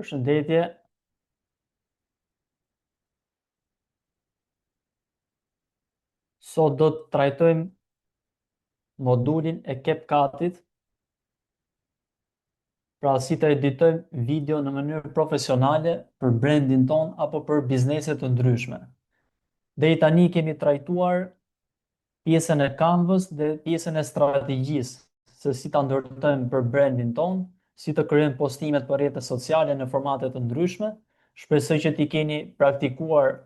Përshëndetje. Sot do të trajtojmë modulin e CapCut-it, pra si të editojmë video në mënyrë profesionale për brandin ton apo për bizneset të ndryshme. Deri tani kemi trajtuar pjesën e Canvas dhe pjesën e strategjisë, se si ta ndërtojmë për brandin ton, si të krijojmë postimet për rrjetet sociale në formate të ndryshme. Shpresoj që ti keni praktikuar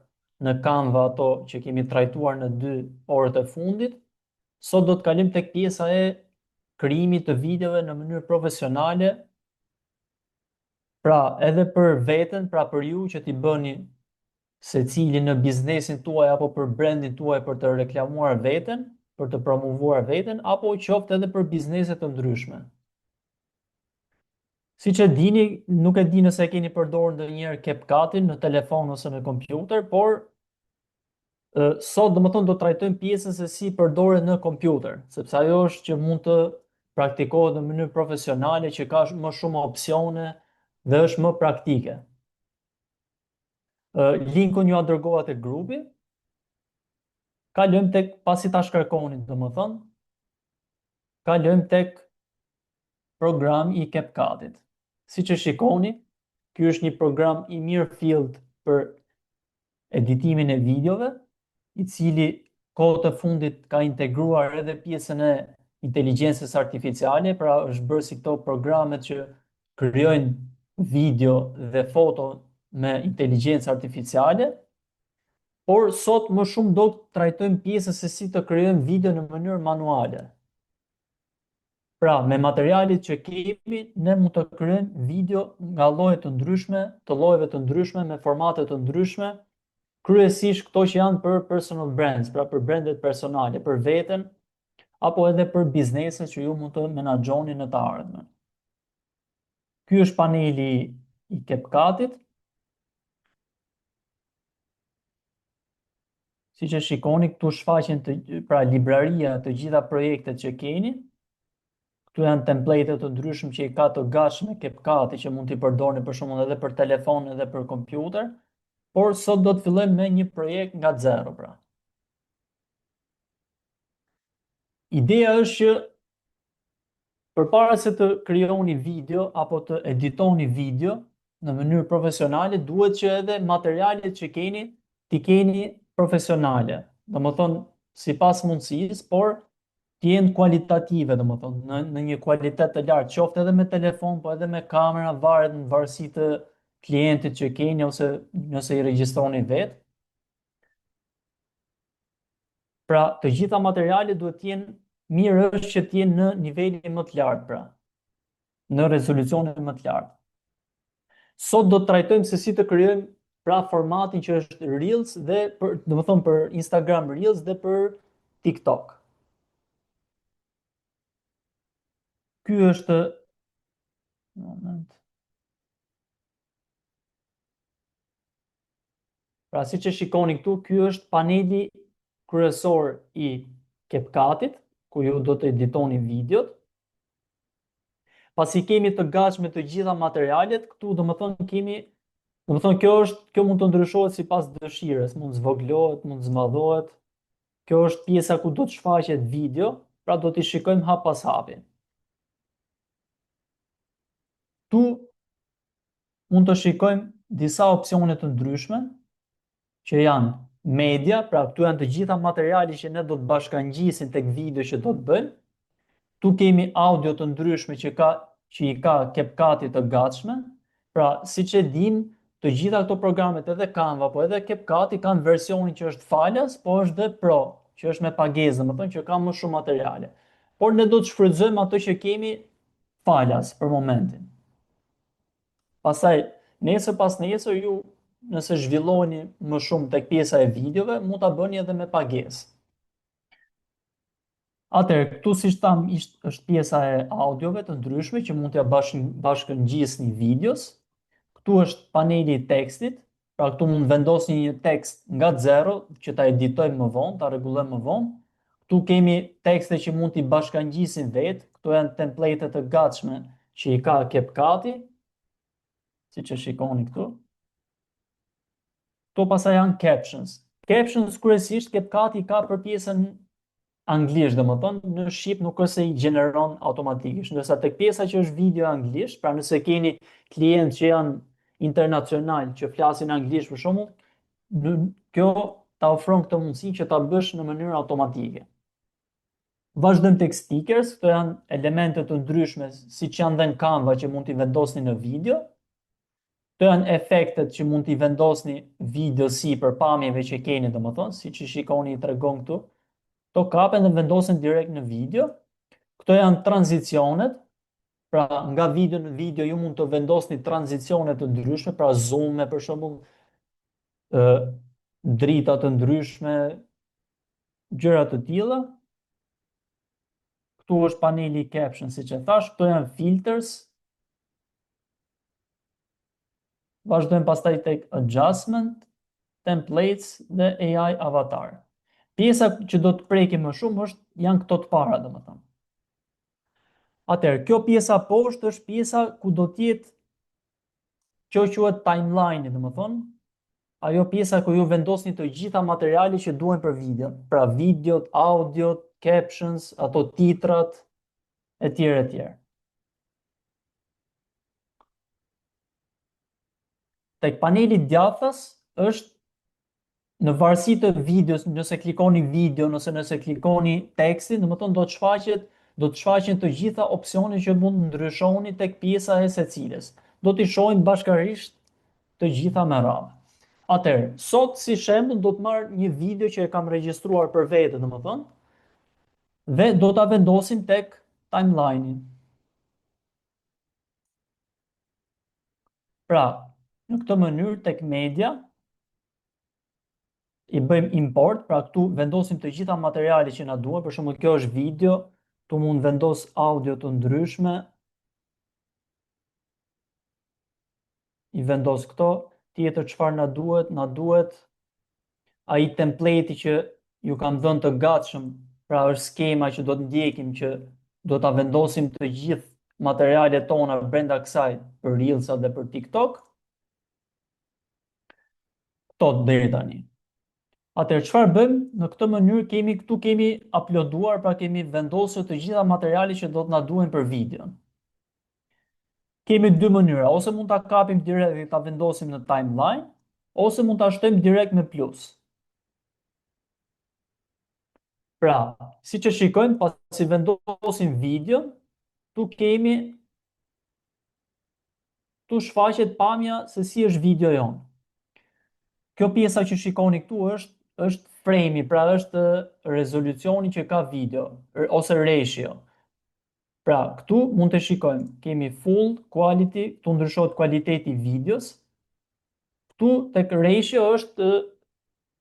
në Canva ato që kemi trajtuar në 2 orët e fundit. Sot do të kalim tek pjesa e krijimit të videove në mënyrë profesionale, pra edhe për veten, pra për ju që t'i bëni secili në biznesin tuaj apo për brandin tuaj për të reklamuar veten, për të promovuar veten, apo qoftë edhe për biznese të ndryshme. Siç e dini, nuk e di nëse e keni përdorur ndonjëherë CapCut-in në telefon ose në kompjuter, por sot do trajtojmë pjesën se si përdoret në kompjuter, sepse ajo është që mund të praktikohet në mënyrë profesionale, që ka më shumë opsione dhe është më praktike. Linkun ju a dërgova tek grupi. Kalojmë tek, pasi ta shkarkoni, kalojmë tek programi i CapCut-it. Siç e shikoni, ky është një program i mirë fillt për editimin e videove, i cili kohët të fundit ka integruar edhe pjesën e inteligjencës artificiale, pra është bërë si këto programet që krijojnë video dhe foto me inteligjencë artificiale, por sot më shumë do të trajtojmë pjesën se si të krijojmë video në mënyrë manuale. Pra, me materialit që kemi, ne mund të krijojmë video nga lloje të ndryshme, të llojeve të ndryshme, me formate të ndryshme, kryesisht këto që janë për personal brands, pra për brandet personale, për veten, apo edhe për bizneset që ju mund të menaxhoni në të ardhmen. Ky është paneli i CapCut-it. Siç e shikoni, këtu shfaqen pra libraria të gjitha projektet që keni. Këtu janë template të ndryshme që i ka të gatshme CapCut-i, që mund t'i përdorni për shembull edhe për telefon edhe për kompjuter, por sot do të fillojmë me një projekt nga zero, pra. Ideja është që përpara se të krijoni video apo të editoni video në mënyrë profesionale, duhet që edhe materialet që keni t'i keni profesionale. Domethënë sipas mundësisë, por të jenë kualitative, domethënë në një kualitet të lartë, qoftë edhe me telefon, po edhe me kamera, varet në varësi të klientit që keni ose nëse i regjistroni vetë. Pra, të gjitha materialet duhet të jenë, mirë është që të jenë në nivelin më të lartë, pra, në rezolucionin më të lartë. Sot do të trajtojmë se si të krijojmë pra formatin që është Reels dhe domethënë për Instagram Reels dhe për TikTok. Ky është moment. Pra, siç e shikoni këtu, ky është paneli kryesor i CapCut-it, ku ju do të editoni videot. Pasi kemi të gatshme të gjitha materialet, këtu domethënë kjo mund të ndryshohet sipas dëshirës, mund zvoglohet, mund zmadhohet. Kjo është pjesa ku do të shfaqet video, pra do t'i shikojmë hap pas hapi. Tu mund të shikojmë disa opsione të ndryshme, që janë media, pra këtu janë të gjitha materialet që ne do të bashkangjisim tek video që do të bëjmë. Tu kemi audio të ndryshme që i ka CapCut-i të gatshme. Pra, siç e dim, të gjitha këto programet, edhe Canva, po edhe CapCut-i kanë versionin që është falas, po është dhe Pro, që është me pagesë, domethënë që ka më shumë materiale. Por ne do të shfrytëzojmë ato që kemi falas për momentin. Pastaj, nesër pas nesër ju, nëse zhvilloheni më shumë tek pjesa e videove, mund ta bëni edhe me pagesë. Atëherë, këtu siç tham, është pjesa e audiove të ndryshme që mund t'ja bashkëngjisni videos. Këtu është paneli i tekstit, pra këtu mund vendosni një tekst nga zero që ta editojmë më vonë, ta rregullojmë më vonë. Këtu kemi tekste që mund t'i bashkangjisim vetë, këtu janë template të gatshme që i ka CapCut-i. siç e shikoni këtu. Këto pastaj janë captions. Captions kryesisht CapCut ka për pjesën anglisht, domethënë në shqip nuk është se i gjeneron automatikisht, ndërsa tek pjesa që është video anglisht, pra nëse keni klientë që janë internacional që flasin anglisht për shembull, kjo ta ofron këtë mundësi që ta bësh në mënyrë automatike. Vazhdojmë tek stickers, këto janë elemente të ndryshme siç janë dhe në Canva që mund t'i vendosni në video. Këto janë efektet që mund t'i vendosni video si për pamjeve që keni, domethënë, siç i shikoni i tregon këtu. Këto kapen dhe vendosen direkt në video. Këto janë tranzicionet, pra nga video në video ju mund të vendosni tranzicionet të ndryshme, pra zoome për shembull, drita të ndryshme, gjëra të tilla. Këtu është paneli caption, siç e thash, këto janë filters. Vazhdojmë pastaj tek adjustment, templates dhe AI avatar. Pjesa që do të prekim më shumë janë këto të para, domethënë. Atëherë, kjo pjesa poshtë është pjesa ku do të jetë kjo quhet timeline, domethënë, ajo pjesa ku ju vendosni të gjitha materialet që duhen për video, pra videot, audiot, captions, ato titrat, etj, etj. Tek paneli djathtas është në varësi të videos, nëse klikoni video, nëse klikoni tekstin, domethënë do të shfaqen të gjitha opsionet që mund të ndryshoni tek pjesa e secilës. Do t'i shohim bashkërisht të gjitha me radhë. Atëherë, sot si shembull do të marr një video që e kam regjistruar për vete, domethënë, dhe do ta vendosim tek timeline-i. Pra, në këtë mënyrë tek media i bëjmë import, pra këtu vendosim të gjitha materialet që na duhen, për shembull kjo është video, tu mund vendos audio të ndryshme, i vendos këto, tjetër çfarë na duhet ai template që ju kam dhënë të gatshëm, pra është skema që do të ndjekim që do ta vendosim të gjithë materialet tona brenda kësaj për Reels dhe për TikTok. Këto deri tani. Atëherë çfarë bëjmë? Në këtë mënyrë kemi uploaduar, pra kemi vendosur të gjitha materialet që do të na duhen për videon. Kemi dy mënyra, ose mund ta kapim direkt dhe ta vendosim në timeline, ose mund ta shtojmë direkt me plus. Pra, siç e shikojmë, pasi vendosim videon, tu shfaqet pamja se si është video jon. Kjo pjesa që shikoni këtu është frame-i, pra është rezolucioni që ka video, ose ratio. Pra, këtu mund të shikojmë, kemi full quality, këtu ndryshohet kualiteti i videos. Këtu tek ratio është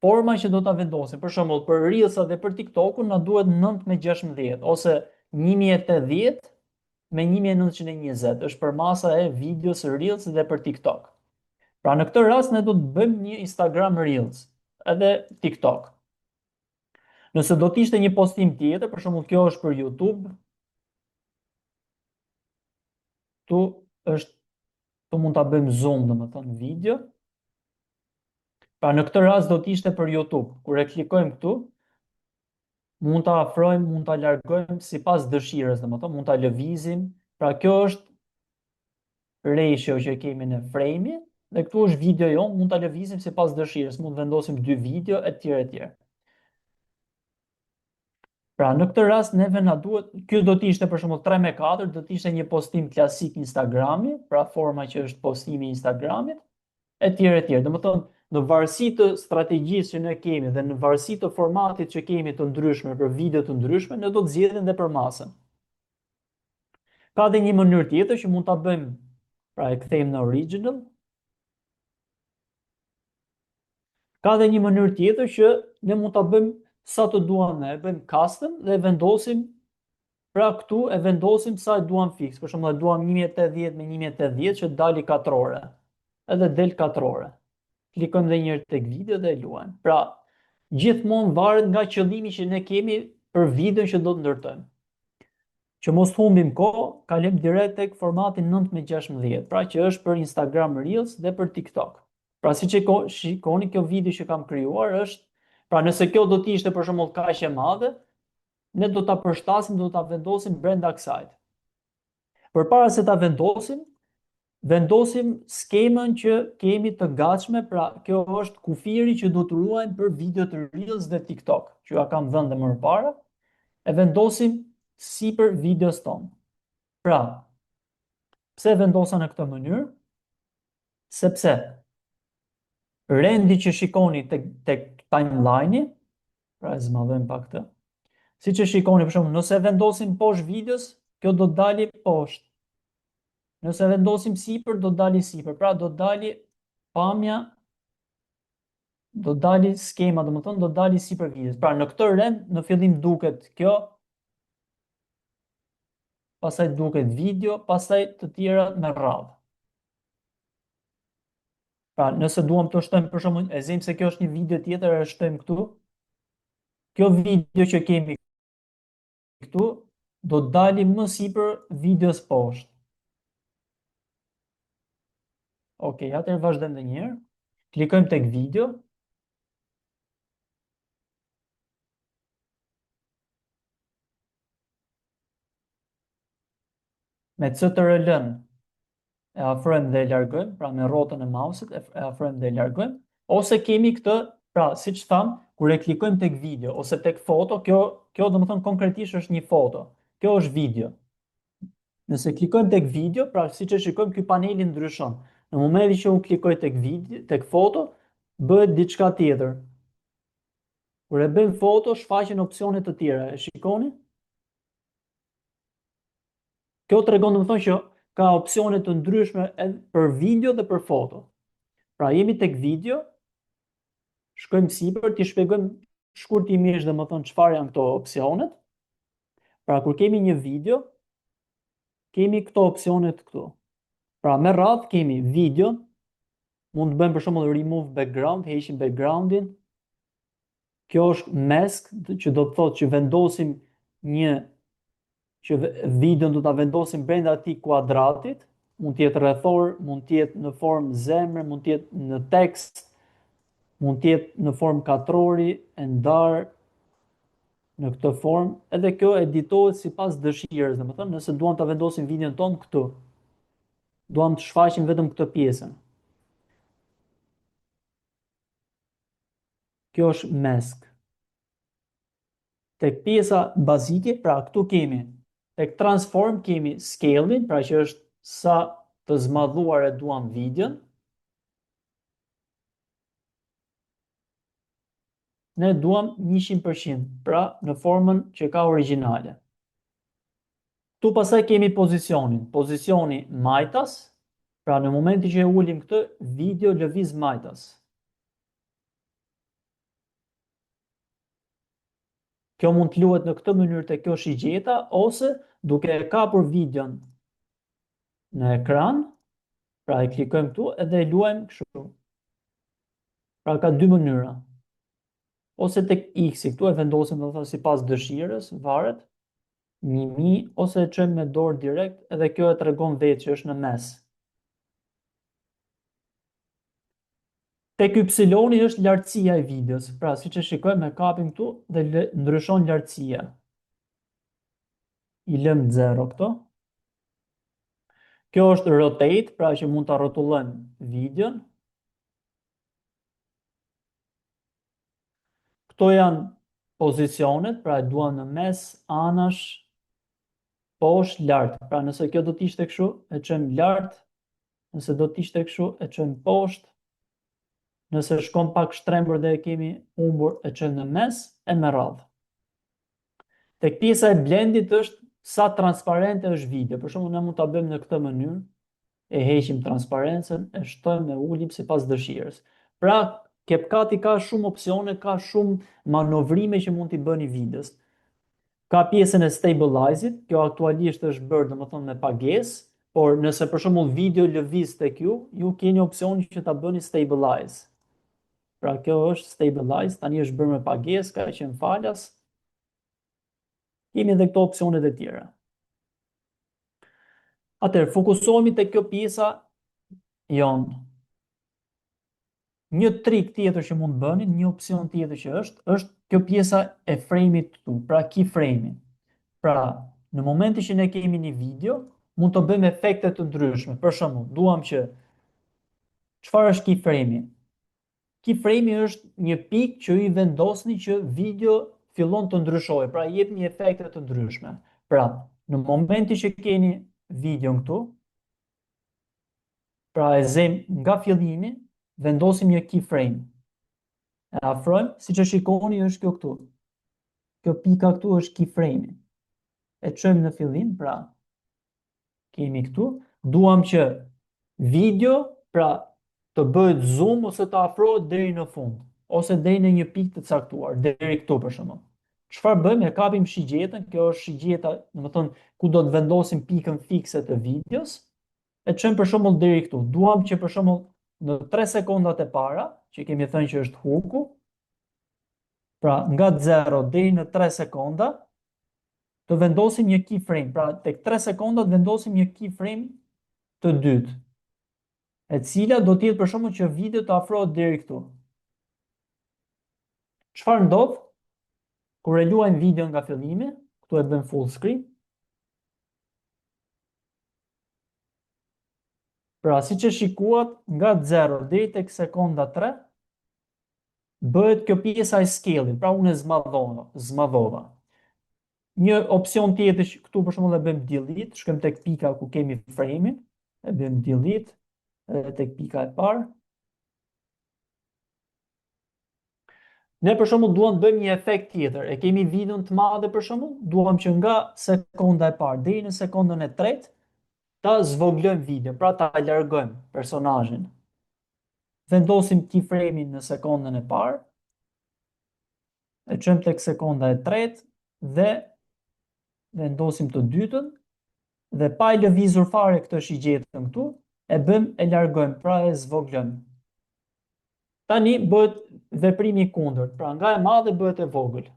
forma që do ta vendosim. Për shembull, për Reels dhe për TikTok-un na duhet 9:16 ose 1080 me 1920. Është për masa e videos Reels dhe për TikTok. Pra në këtë rast ne do të bëjmë një Instagram Reels edhe TikTok. Nëse do të ishte një postim tjetër, për shembull kjo është për YouTube, tu mund ta bëjmë zoom, domethënë video. Pra në këtë rast do të ishte për YouTube. Kur e klikojmë këtu, mund ta afrojmë, mund ta largojmë sipas dëshirës, domethënë mund ta lëvizim. Pra kjo është ratio që kemi në frame-i, dhe këtu është video jon, mund ta lëvizim sipas dëshirës, mund vendosim 2 video etj etj. Pra në këtë rast neve na duhet, ky do të ishte për shembull 3:4, do të ishte një postim klasik Instagrami, pra forma që është postimi i Instagramit, etj etj. Domethënë në varësi të strategjisë që ne kemi dhe në varësi të formatit që kemi të ndryshme për video të ndryshme, ne do të zgjedhim edhe për masën. Ka edhe një mënyrë tjetër që mund ta bëjmë, pra e kthejmë në original. Ka edhe një mënyrë tjetër që ne mund ta bëjmë sa të duam ne, e bëjmë custom dhe e vendosim, pra këtu e vendosim sa e duam fix. Për shembull, e duam 1080 me 1080 që dali 4 ore. Edhe del 4 ore. Klikojmë edhe një herë tek video dhe e luajmë. Pra, gjithmonë varet nga qëllimi që ne kemi për videon që do të ndërtojmë. Që mos humbim kohë, kalojmë direkt tek formati 9:16, pra që është për Instagram Reels dhe për TikTok. Pra siç e shikoni, kjo video që kam krijuar është, pra nëse kjo do të ishte për shembull kaq e madhe, ne do ta përshtasim, do ta vendosim brenda kësaj. Përpara se ta vendosim skemën që kemi të gatshme, pra kjo është kufiri që do të ruajmë për video të Reels dhe TikTok, që ja kam vënë më parë, e vendosim sipër videos tonë. Pra, pse vendosa në këtë mënyrë? Sepse rendi që shikoni tek timeline-i, pra e zmadhojmë pak këtë, si që shikoni për shumë, nëse vendosim poshtë videos, kjo do të dali poshtë. Nëse vendosim sipër, do të dali sipër. Pra do të dali pamja, do të dali skema, do të dali sipër videos. Pra në këtë rend, në fillim duket kjo, pastaj duket video, pastaj të tjera me radhë. Pra nëse duam të shtojmë për shembull, e zëm se kjo është një video tjetër, e shtojmë këtu. Kjo video që kemi këtu do të dali më sipër videos poshtë. Ok, atëherë vazhdojmë edhe një herë. Klikojmë tek video. Me CTRL-n e afrojmë dhe e largojmë, pra me rrotën e mouse-it e afrojmë dhe e largojmë, ose kemi këtë, pra siç tham, kur e klikojmë tek video ose tek foto, kjo domethënë konkretisht është një foto. Kjo është video. Nëse klikojmë tek video, pra siç e shikojmë, ky paneli ndryshon. Në momentin që unë klikoj tek video, tek foto, bëhet diçka tjetër. Kur e bëjmë foto, shfaqen opsione të tjera. E shikoni? Kjo tregon domethënë që ka opsione të ndryshme edhe për video dhe për foto. Pra jemi tek video, shkojmë sipër, t'i shpjegojmë shkurtimisht domethënë çfarë janë këto opsionet. Pra kur kemi një video, kemi këto opsionet këtu. Pra me radhë kemi video, mund të bëjmë për shembull remove background, heqim backgroundin. Kjo është mask, që do të thotë që vendosim që videon do ta vendosim brenda atij kuadratit, mund të jetë rrethor, mund të jetë në formë zemre, mund të jetë në tekst, mund të jetë në formë katrori, e ndar në këtë formë, edhe kjo editohet sipas dëshirës, domethënë nëse duam ta vendosim videon ton këtu, duam të shfaqim vetëm këtë pjesën. Kjo është mask. Tek pjesa bazike, pra këtu kemi, tek transform kemi scale-in, pra që është sa të zmadhuar e duam videon. Ne duam 100%, pra në formën që ka origjinale. Tu pasaj kemi pozicionin. Pozicioni majtas, pra në momenti që e ullim këtë, video lëviz majtas. Kjo mund të luhet në këtë mënyrë të kjo shigjeta, ose duke e kapur videon në ekran, pra e klikojmë këtu edhe e luajmë kështu. Pra ka dy mënyra. Ose tek X-i, këtu e vendosim do të thotë sipas dëshirës, varet, 1000, ose e çojmë me dorë direkt, edhe kjo e tregon vetë që është në mes. Tek Y-i është lartësia e videos, pra siç e shikojmë, e kapim këtu dhe ndryshon lartësia. I lëm 0 këto. Kjo është rotate, pra që mund ta rrotullojmë videon. Këto janë pozicionet, pra e duam në mes, anash, poshtë, lart. Pra nëse kjo do të ishte kështu, e çojmë lart. Nëse do të ishte kështu, e çojmë poshtë. Nëse shkon pak shtrembur dhe e kemi humbur, e çojmë në mes e me radhë. Tek pjesa e blendit është sa transparente është video. Për shembull, ne mund ta bëjmë në këtë mënyrë, e heqim transparencën, e shtojmë e ulim sipas dëshirës. Pra, CapCut ka shumë opsione, ka shumë manovrime që mund t'i bëni videos. Ka pjesën e stabilize-it, kjo aktualisht është bërë domethënë me pagesë, por nëse për shembull video lëviz tek ju keni opsionin që ta bëni stabilize. Pra kjo është stabilize, tani është bërë me pagesë, ka qenë falas. Kemi edhe këto opsionet e tjera. Atëherë, fokusohemi te kjo pjesa jonë. Një trik tjetër që mund të bëni, një opsion tjetër që është kjo pjesa e frame-it këtu, pra keyframe-i. Pra, në momentin që ne kemi një video, mund të bëjmë efekte të ndryshme. Për shembull, duam që çfarë është keyframe-i? Keyframe-i është një pikë që i vendosni që video fillon të ndryshojë, pra jep një efekte të ndryshme. Pra, në momentin që keni video këtu, pra e zem nga fillimi, vendosim një keyframe. E afrojmë, siç e shikoni është kjo këtu. Kjo pika këtu është keyframe. E çojmë në fillim, pra kemi këtu, duam që video, pra të bëhet zoom ose të afrohet deri në fund, ose deri në një pikë të caktuar, deri këtu për shembull. Çfarë bëjmë? E kapim shigjetën, kjo është shigjeta, domethënë ku do të vendosim pikën fikse të videos. E çojmë për shembull deri këtu. Duam që për shembull në 3 sekondat e para, që kemi thënë që është huku, pra nga 0 deri në 3 sekonda, të vendosim një keyframe. Pra tek 3 sekondat vendosim një keyframe të dytë, e cila do të jetë për shembull që video të afrohet deri këtu. Çfarë ndodh kur e luajmë video nga fillimi? Këtu e bëm full screen. Pra, si që shikuat, nga 0 deri tek sekonda 3, bëhet kjo pjesa e scale-it, pra unë e zmadhova. Një opsion tjetër që këtu për shembull e bëjmë delete, shkojmë tek pika ku kemi frame-in, e bëjmë delete, edhe tek pika e parë. Ne për shembull duam të bëjmë një efekt tjetër. E kemi videon të madhe për shembull, duam që nga sekonda e parë deri në sekondën e tretë ta zvoglojmë videon, pra ta largojmë personazhin. Vendosim keyframe-in në sekondën e parë, e çojmë tek sekonda e tretë dhe vendosim të dytën, dhe pa i lëvizur fare këtë shigjetën këtu, e largojmë, pra e zvoglojmë. Tani bëhet veprimi i kundërt, pra nga e madhe bëhet e vogël.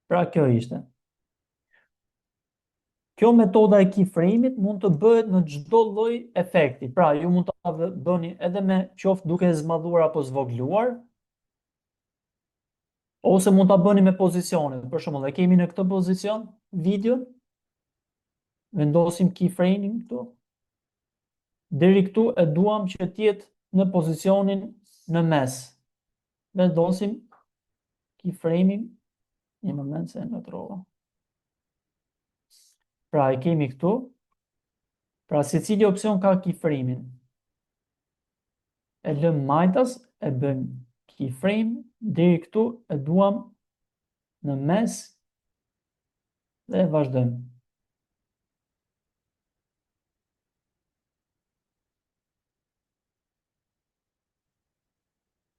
Pra kjo ishte. Kjo metoda e keyframe-it mund të bëhet në çdo lloj efekti. Pra ju mund ta bëni edhe me qoftë duke zmadhuar apo zvogluar, ose mund ta bëni me pozicione. Për shembull, e kemi në këtë pozicion video, vendosim keyframe-in këtu. Deri këtu e duam që të jetë në pozicionin në mes. Vendosim keyframe-in, një moment se në trova. Pra e kemi këtu. Pra secili opsion ka keyframe-in. E lëm majtas, e bëm keyframe, deri këtu e duam në mes dhe vazhdojmë.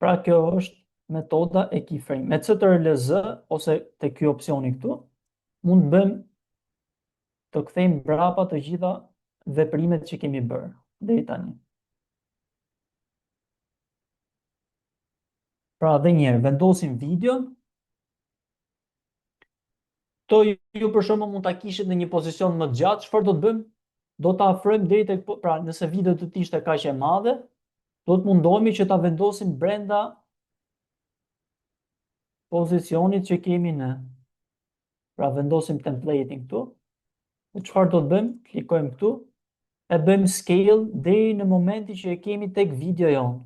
Pra kjo është metoda e keyframe. Me CTRL-Z ose te ky opsioni këtu, mund të bëjmë të kthejmë mbrapa të gjitha veprimet që kemi bërë deri tani. Pra dhe njerë, vendosim videon. To ju për shembull mund ta kishit në një pozicion më të gjatë, çfarë do të bëjmë? Do ta afrojmë deri tek, pra nëse video do të ishte kaq e madhe, do të mundohemi që ta vendosim brenda pozicionit që kemi në. Pra vendosim templating këtu. Dhe çfarë do të bëjmë? Klikojmë këtu, e bëjmë scale deri në momentin që e kemi tek video jonë.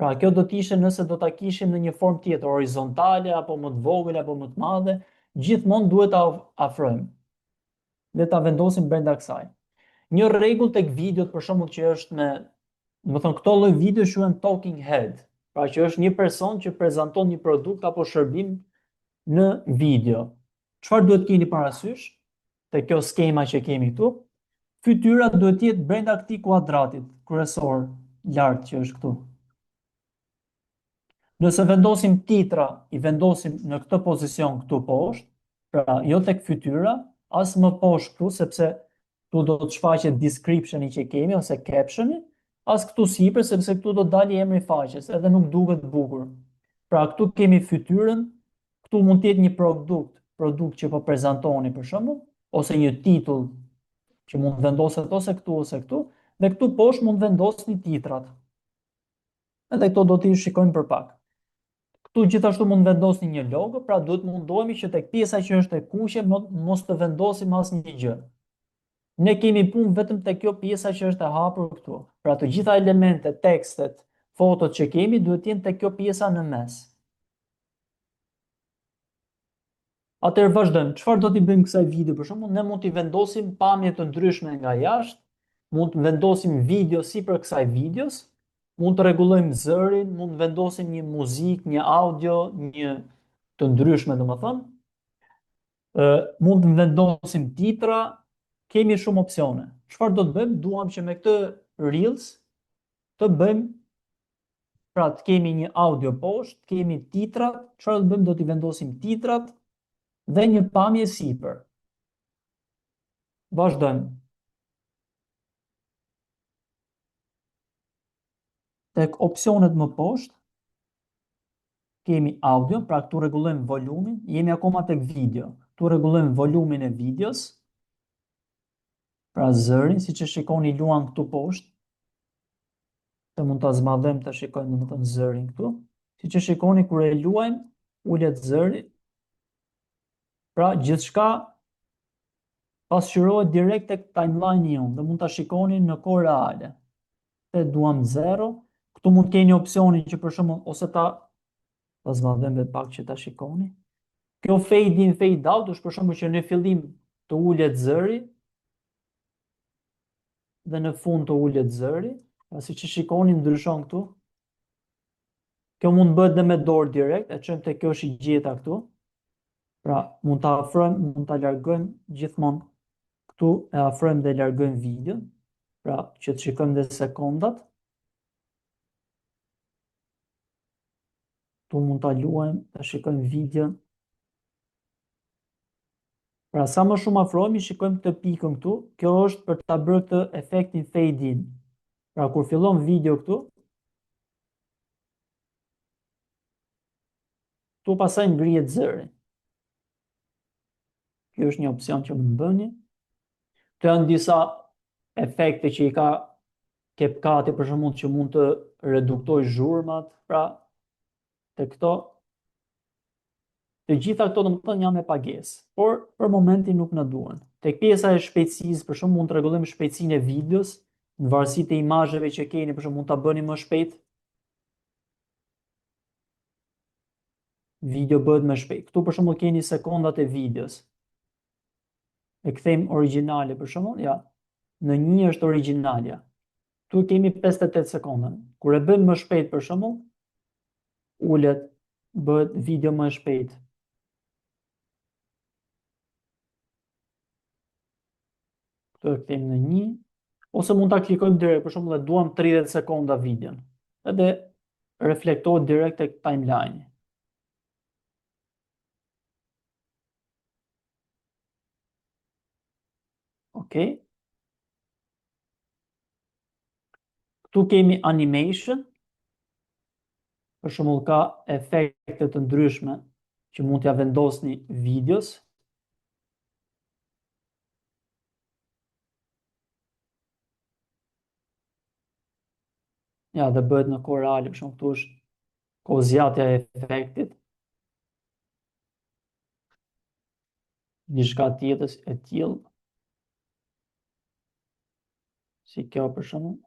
Pra kjo do të ishte nëse do ta kishim në një formë tjetër, horizontale apo më të vogël apo më të madhe, gjithmonë duhet ta afrojmë dhe ta vendosim brenda kësaj. Një rregull tek videot për shembull që është me, do të thonë këto lloj video quhen talking head, pra që është një person që prezanton një produkt apo shërbim në video. Çfarë duhet keni parasysh? Te kjo skema që kemi këtu, fytyra duhet të jetë brenda këtij kuadratit kryesor lart që është këtu. Nëse vendosim titra, i vendosim në këtë pozicion këtu poshtë, pra jo tek fytyra, as më poshtë këtu, sepse këtu do të shfaqet descriptioni që kemi ose captioni, as këtu sipër, sepse këtu do të dalë emri i faqes, edhe nuk duket bukur. Pra këtu kemi fytyrën, Këtu mund të jetë një produkt që po prezantoni për shembull, ose një titull që mund vendoset ose këtu, dhe këtu poshtë mund vendosni titrat. Edhe këto do t'i shikojmë për pak. Këtu gjithashtu mund vendosni një logo, pra duhet mundohemi që tek pjesa që është e kuqe mos të vendosim asnjë gjë. Ne kemi punë vetëm tek kjo pjesa që është e hapur këtu. Pra të gjitha elementet, tekstet, fotot që kemi duhet të jenë tek kjo pjesa në mes. Atëherë vazhdojmë. Çfarë do t'i bëjmë kësaj video për shembull? Ne mund t'i vendosim pamje të ndryshme nga jashtë, mund të vendosim video sipër kësaj videos, mund të rregullojmë zërin, mund të vendosim një muzikë, një audio, një të ndryshme domethënë. Mund të vendosim titra, kemi shumë opsione. Çfarë do të bëjmë? Duam që me këtë Reels të bëjmë, pra të kemi një audio poshtë, kemi titrat, çfarë do të bëjmë? Do t'i vendosim titrat dhe një pamje sipër. Vazhdojmë. Tek opsionet më poshtë kemi audio, pra këtu rregullojmë volumin, jemi akoma tek video. Këtu rregullojmë volumin e videos. Pra zërin, siç e shikoni luan këtu poshtë. Të mund ta zmadhem të shikojmë domethënë zërin këtu. Siç e shikoni kur e luajmë, ulet zëri. Pra gjithçka pasqyrohet direkt tek timeline-i jonë dhe mund ta shikoni në kohë reale. Te duam 0, këtu mund të keni opsionin që për shembull ose ta zmadhem edhe pak që ta shikoni. Kjo fade in fade out është për shembull që në fillim të ulet zëri dhe në fund të ulet zëri, siç e shikoni ndryshon këtu. Kjo mund bëhet dhe me dorë direkt, e çojmë te kjo shigjeta këtu. Pra mund ta afrojmë, mund ta largojmë gjithmonë këtu, e afrojmë dhe largojmë videon, pra që të shikojmë dhe sekondat. Këtu mund ta luajmë, ta shikojmë videon. Pra sa më shumë afrohemi, shikojmë këtë pikën këtu, kjo është për ta bërë këtë efektin fade in. Pra kur fillon video këtu, këtu pastaj ngrihet zëri. Kjo është një opsion që mund bëni. Këto janë disa efekte që i ka CapCut për shembull që mund të reduktoj zhurmat, pra te këto të gjitha këto domethënë janë me pagesë, por për momentin nuk na duhen. Tek pjesa e shpejtësisë, për shembull, mund të rregullojmë shpejtësinë e videos, në varësi të imazheve që keni, për shembull, mund ta bëni më shpejt. Video bëhet më shpejt. Këtu për shembull keni sekondat e videos. E kthejmë origjinale për shembull, ja. Në 1 është origjinalja. Këtu kemi 58 sekonda. Kur e bëjmë më shpejt për shembull, ulet, bëhet video më shpejt. Këtu e kthejmë në 1, ose mund ta klikojmë direkt, për shembull, e duam 30 sekonda videon. Edhe reflektohet direkt tek timeline. Okej. Këtu kemi animation. Për shembull ka efekte të ndryshme që mund t'ja vendosni videos. Ja, dhe bëhet në kohë reale, për shembull këtu është kozjatja e efektit. Diçka tjetër e tillë. Si kjo për shembull.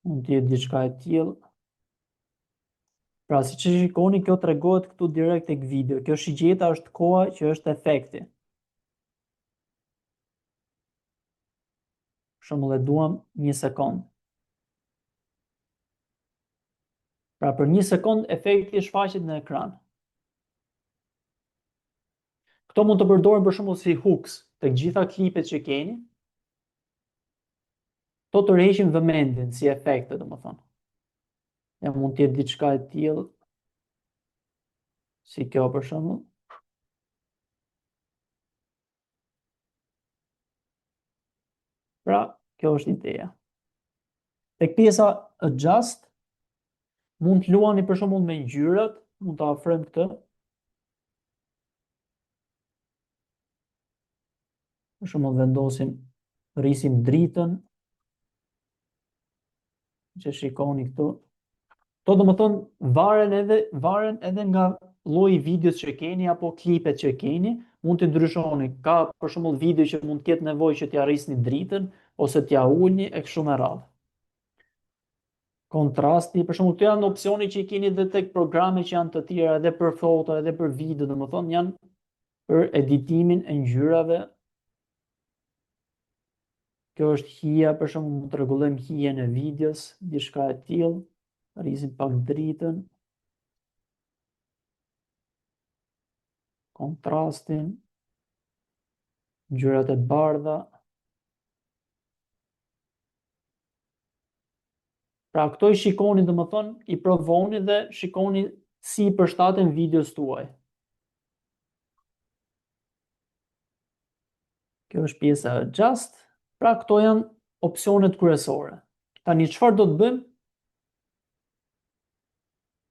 Mund të jetë diçka e tillë. Pra si që shikoni, kjo të regohet këtu direkt tek video. Kjo shigjeta është koha që është efekti. Për shembull, e duam 1 sekond. Pra për 1 sekond efekti shfaqet në ekran. Këto mund të përdoren për shembull si hooks tek gjitha klipet që keni. Këto të rreheqin vëmendjen si efekte, domethënë. Ja, mund të jetë diçka e tillë. Si kjo për shembull. Pra, kjo është ideja. Tek pjesa adjust, mund të luani për shembull me ngjyrat, mund ta afrojmë këtë. Për shembull vendosim, rrisim dritën, që shikoni këtu. To do më thonë varen edhe nga lloji i videos që keni apo klipet që keni, mund të ndryshoni. Ka për shembull video që mund të ketë nevojë që t'ja rrisni dritën ose t'ja ulni e kështu me radhë. Kontrasti, për shembull, këto janë opsione që i keni edhe tek programe që janë të tjera edhe për foto, edhe për video, domethënë janë për editimin e ngjyrave. Kjo është hija, për shembull, mund të rregullojmë hijen e videos, diçka e tillë, rrisim pak dritën, kontrastin, ngjyrat e bardha. Pra këto i shikoni domethënë, i provoni dhe shikoni si i përshtaten videos tuaj. Kjo është pjesa adjust. Pra këto janë opsionet kryesore. Tani çfarë do të bëjmë?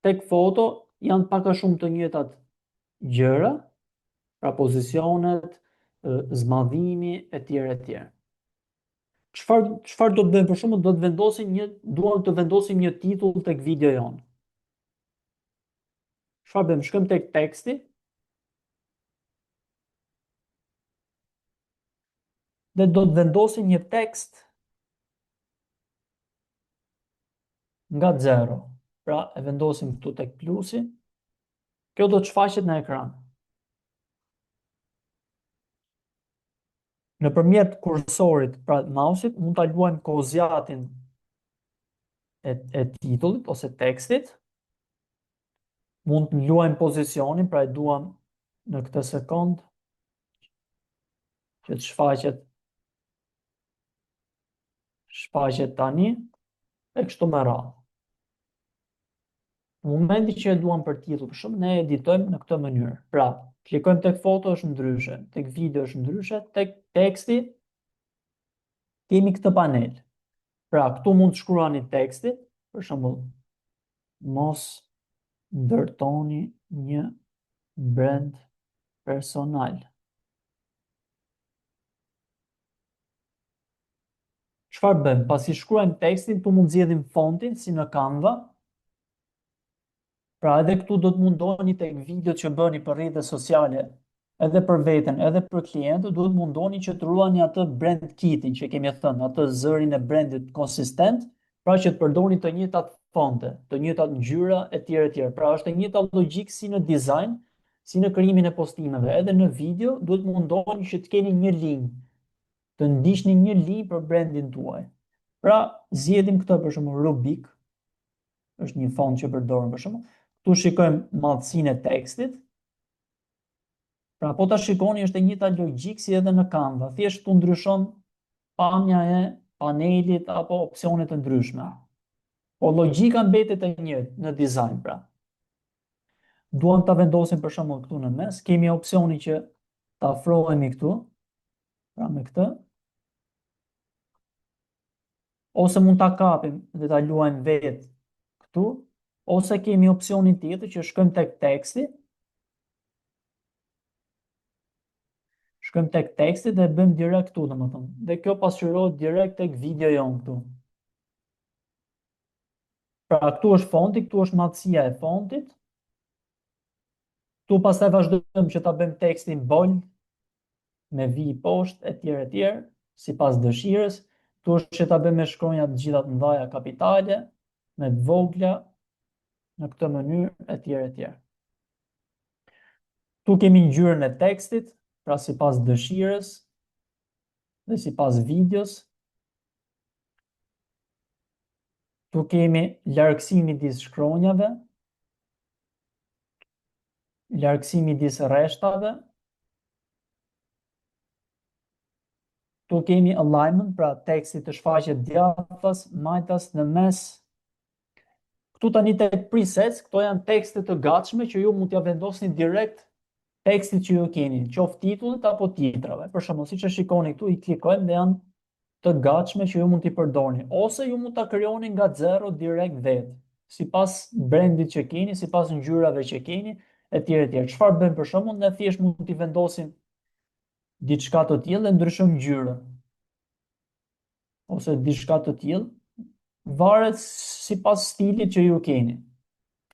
Tek foto janë pak a shumë të njëjtat gjëra, pra pozicionet, zmadhimi etj etj. Çfarë do të bëjmë? Për shembull, duam të vendosim një titull tek video jon. Çfarë bëjmë? Shkojmë tek teksti. Dhe do të vendosim një tekst nga 0. Pra e vendosim këtu tek plusi. Kjo do të shfaqet në ekran. Nëpërmjet kursorit, pra mausit, mund ta luajmë kozjatin e titullit ose tekstit. Mund të luajmë pozicionin, pra e duam në këtë sekond që të shfaqet tani e kështu me radhë. Në momenti që e duam për titull, për shembull, ne editojmë në këtë mënyrë. Pra, klikojmë tek foto është ndryshe, tek video është ndryshe, tek teksti kemi këtë panel. Pra, këtu mund të shkruani tekstin, për shembull, mos ndërtoni një brand personal. Çfarë bëjmë? Pasi shkruajmë tekstin, tu mund zgjedhim fontin si në Canva. Pra edhe këtu do të mundoni tek videot që bëni për rrjetet sociale, edhe për veten, edhe për klientët, duhet mundoni që të ruani atë brand kitin që kemi thënë, atë zërin e brandit konsistent, pra që të përdorni të njëjtat fonte, të njëjtat ngjyra etj etj. Pra është e njëjta logjikë si në dizajn, si në krijimin e postimeve, edhe në video duhet mundoni që të keni një linjë, të ndiqni një linjë për brandin tuaj. Pra zgjedhim këtë për shembull Rubik, është një font që përdorim për shembull. Tu shikojmë madhësinë e tekstit. Pra po ta shikoni është e njëjta logjikë si edhe në Canva, thjesht tu ndryshon pamja e panelit apo opsione të ndryshme. Po logjika mbetet e njëjtë në dizajn pra. Duam ta vendosim për shembull këtu në mes, kemi opsionin që ta afrohemi këtu, pra me këtë. Ose mund ta kapim dhe ta luajmë vetë këtu, ose kemi opsionin tjetër që shkojmë tek teksti. Shkojmë tek teksti dhe bëjmë direkt këtu, domethënë. Dhe kjo pasqyrohet direkt tek video jon këtu. Pra këtu është fonti, këtu është madhësia e fontit. Këtu pastaj vazhdojmë që ta bëjmë tekstin bold me vi poshtë etj etj, sipas dëshirës. Këtu është që ta bëjmë me shkronja të gjitha të mëdha kapitale, me të vogla në këtë mënyrë etj etj. Tu kemi ngjyrën e tekstit, pra sipas dëshirës dhe sipas videos. Tu kemi largësi midis shkronjave, largësi midis rreshtave. Tu kemi alignment, pra teksti të shfaqet djathtas, majtas, në mes. Këtu tani tek presets, këto janë tekste të gatshme që ju mund t'ja vendosni direkt tekstit që ju keni, qoftë titullit apo titrave. Për shembull, siç e shikoni këtu, i klikojmë dhe janë të gatshme që ju mund t'i përdorni, ose ju mund ta krijoni nga zero direkt vetë, sipas brandit që keni, sipas ngjyrave që keni, etj etj. Çfarë bëjmë për shembull, ne thjesht mund t'i vendosim diçka të tillë dhe ndryshojmë ngjyrën, ose diçka të tillë, varet sipas stilit që ju keni.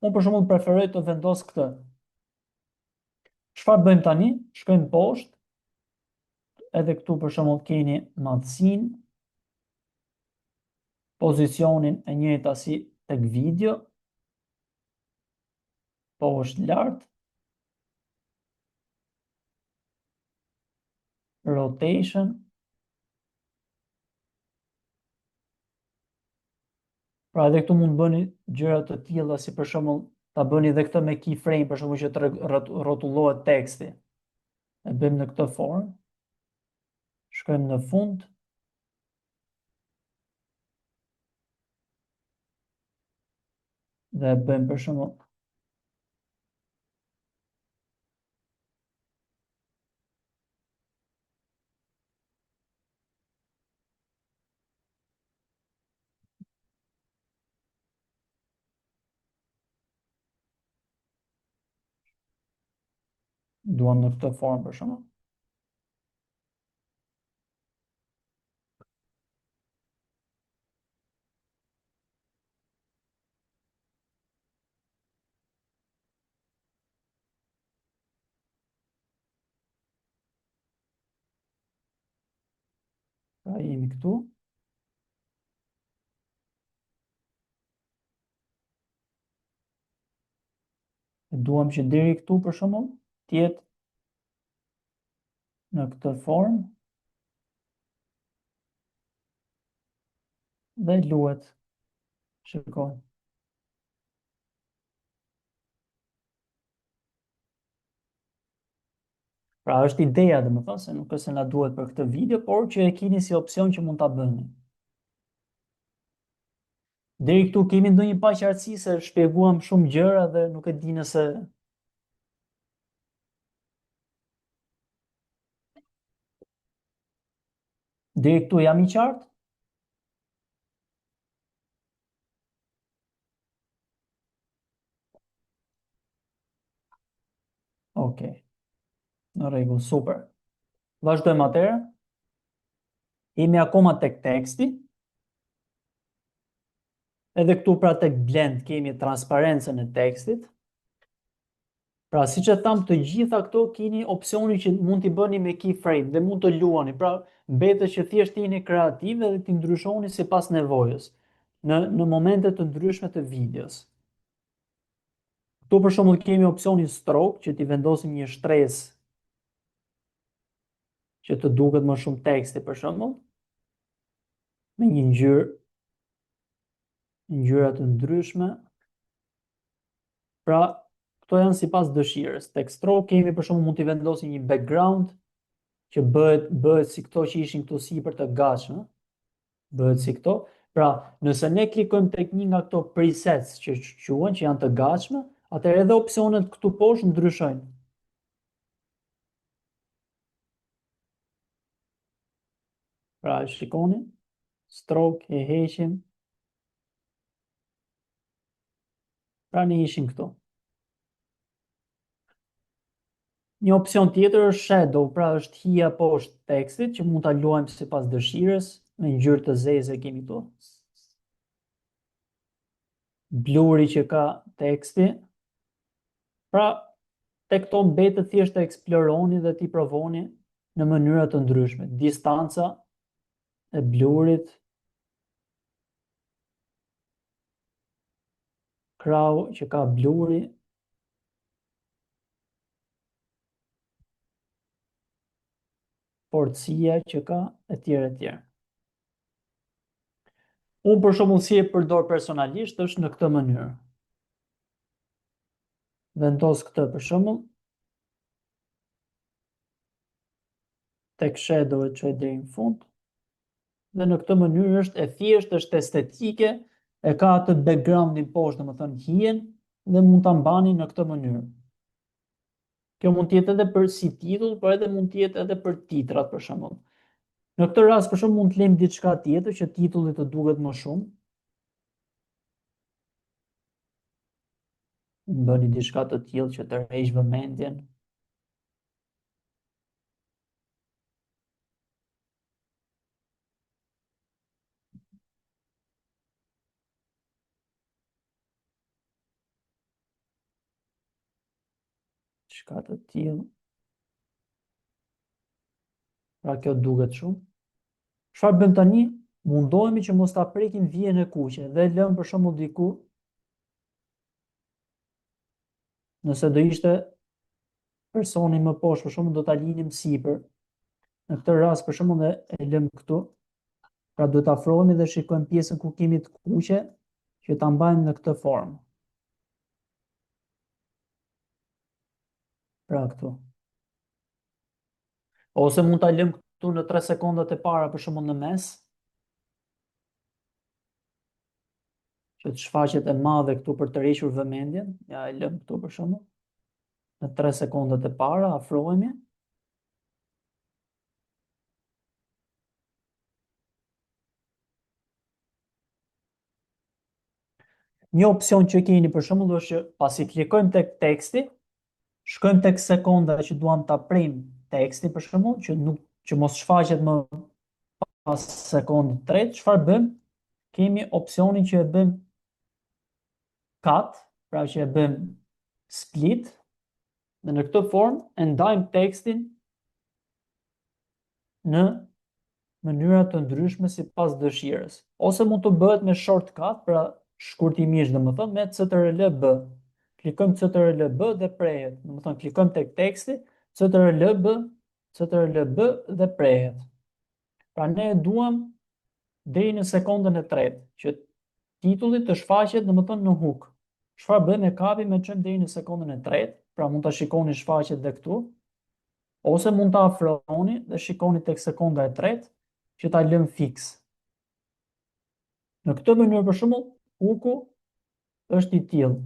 Unë për shembull preferoj të vendos këtë. Çfarë bëjmë tani? Shkojmë poshtë, edhe këtu për shembull keni madhësinë, pozicionin e njëjta si tek video, poshtë lart, rotation. Pra edhe këtu mund bëni gjëra të tilla, si për shembull ta bëni edhe këtë me keyframe, për shembull që të rrotullohet teksti. E bëjmë në këtë formë. Shkojmë në fund. Dhe bëjmë për shembull duam në këtë formë për shembull. Pra jemi këtu. Duam që deri këtu për shembull të jetë në këtë formë dhe luhet. Shikoj. Pra është ideja, domethënë, se nuk është se na duhet për këtë video, por që e keni si opsion që mund ta bëni. Deri këtu kemi ndonjë paqartësi, se shpjeguam shumë gjëra dhe nuk e di nëse deri këtu jam i qartë? Okej. Në rregull, super. Vazhdojmë atëherë. Jemi akoma tek teksti. Edhe këtu pra tek blend kemi transparencën e tekstit. Pra si që thamë, të gjitha këto keni opsioni që mund t'i bëni me keyframe dhe mund të luani. Pra mbetet që thjesht jeni kreativ dhe t'i ndryshoni sipas nevojës në momente të ndryshme të videos. Këtu për shembull kemi opsionin stroke, që t'i vendosim një shtresë që të duket më shumë teksti për shembull, me një ngjyra të ndryshme. Pra këto janë sipas dëshirës. Tek stroke kemi për shembull mund t'i vendosim një background që bëhet si këto që ishin këtu sipër të gatshme, bëhet si këto. Pra, nëse ne klikojmë tek një nga këto presets që quhen, që janë të gatshme, atëherë edhe opsionet këtu poshtë ndryshojnë. Pra, shikoni, stroke e heqim. Pra ne ishin këtu. Një opsion tjetër është shadow, pra është hija poshtë tekstit, që mund ta luajmë sipas dëshirës, me ngjyrë të zezë kemi këtu. Bluri që ka teksti. Pra, tek këto mbetet thjesht të eksploroni dhe t'i provoni në mënyra të ndryshme. Distanca e blurit, krau që ka bluri, forcia që ka, etj etj. Unë për shembull si e përdor personalisht është në këtë mënyrë. Vendos këtë për shembull, tek shadow e çoj deri në fund. Dhe në këtë mënyrë është e thjeshtë, është estetike, e ka atë backgroundin poshtë, domethënë hijen, dhe mund ta mbani në këtë mënyrë. Kjo mund të jetë edhe për si titull, por edhe mund të jetë edhe për titrat për shembull. Në këtë rast, për shembull, mund të lejmë diçka tjetër që titulli të duket më shumë. Bëni diçka të tillë që të rresh vëmendjen. Diçka të tillë. Pra kjo duket shumë. Çfarë bëm tani? Mundohemi që mos ta prekim vijën e kuqe dhe lëm për shembull diku, nëse do ishte personi më poshtë, për shembull do ta linim sipër. Në këtë rast për shembull e lëm këtu. Pra duhet të afrohemi dhe shikojmë pjesën ku kemi të kuqe që ta mbajmë në këtë formë. Pra këtu. Ose mund ta lëm këtu në 3 sekondat e para për shembull në mes, që të shfaqet e madhe këtu për të rreshur vëmendjen. Ja e lëm këtu për shembull. Në 3 sekondat e para afrohemi. Një opsion që keni për shembull është që pasi klikojmë tek teksti, shkojmë tek sekonda që duam ta prejmë tekstin për shembull, që mos shfaqet më pas sekondit tretë, çfarë bëjmë? Kemi opsionin që e bëjmë cut, pra që e bëjmë split, dhe në këtë formë e ndajmë tekstin në mënyra të ndryshme sipas dëshirës. Ose mund të bëhet me shortcut, pra shkurtimisht domethënë me CTRL B. Klikojmë CTRL B dhe prehet. Domethënë klikojmë tek teksti, CTRL B, CTRL B dhe prehet. Pra ne e duam deri në sekondën e tretë që titulli të shfaqet domethënë në huk. Çfarë bëjmë? E kapim e çojmë deri në sekondën e tretë, pra mund ta shikoni shfaqet dhe këtu. Ose mund ta afroni dhe shikoni tek sekonda e tretë që ta lëm fix. Në këtë mënyrë për shembull, huku është i tillë.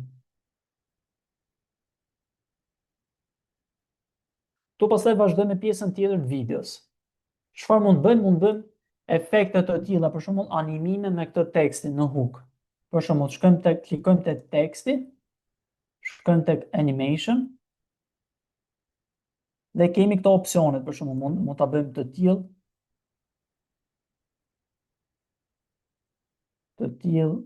Tu pastaj vazhdojmë me pjesën tjetër të videos. Çfarë mund bëjmë? Mund bëjmë efekte të tilla, për shembull animime me këtë tekstin në hook. Për shembull, klikojmë tek teksti, shkojmë tek animation dhe kemi këto opsione, për shembull mund ta bëjmë të tillë,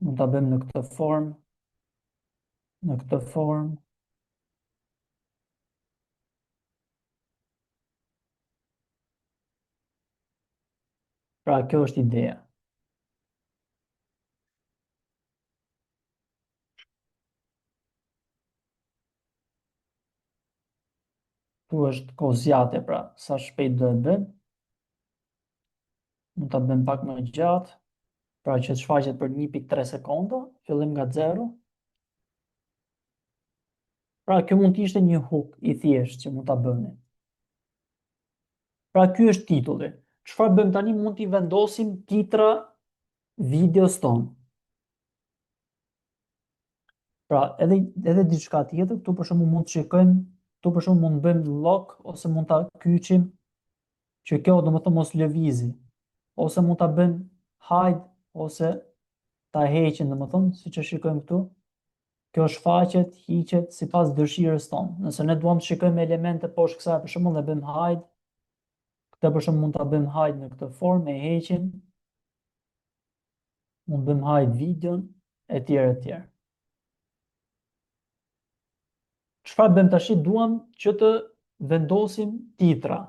mund ta bëjmë në këtë formë, në këtë formë. Pra kjo është ideja. Tu është kohë zgjatje, pra sa shpejt do e bëjmë. Mund ta bëjmë pak më gjatë, pra që të shfaqet për 1.3 sekonda, fillim nga 0. Pra kjo mund të ishte një hook i thjeshtë që mund ta bëni. Pra ky është titulli. Çfarë bëjmë tani? Mund t'i vendosim titra videos tonë. Pra edhe diçka tjetër, këtu për shembull mund të shikojmë, këtu për shembull mund të bëjmë lock ose mund ta kyçim që kjo domethënë mos lëvizi. Ose mund ta bëjmë hide ose ta heqim, domethënë siç e shikojmë këtu. Kjo shfaqet, hiqet sipas dëshirës tonë. Nëse ne duam të shikojmë elemente poshtë kësaj, për shembull, e bëjmë hide. Këtë për shembull mund ta bëjmë hide në këtë formë, e heqim. Mund të bëjmë hide videon, etj, etj. Çfarë bëjmë tash? Duam që të vendosim titra.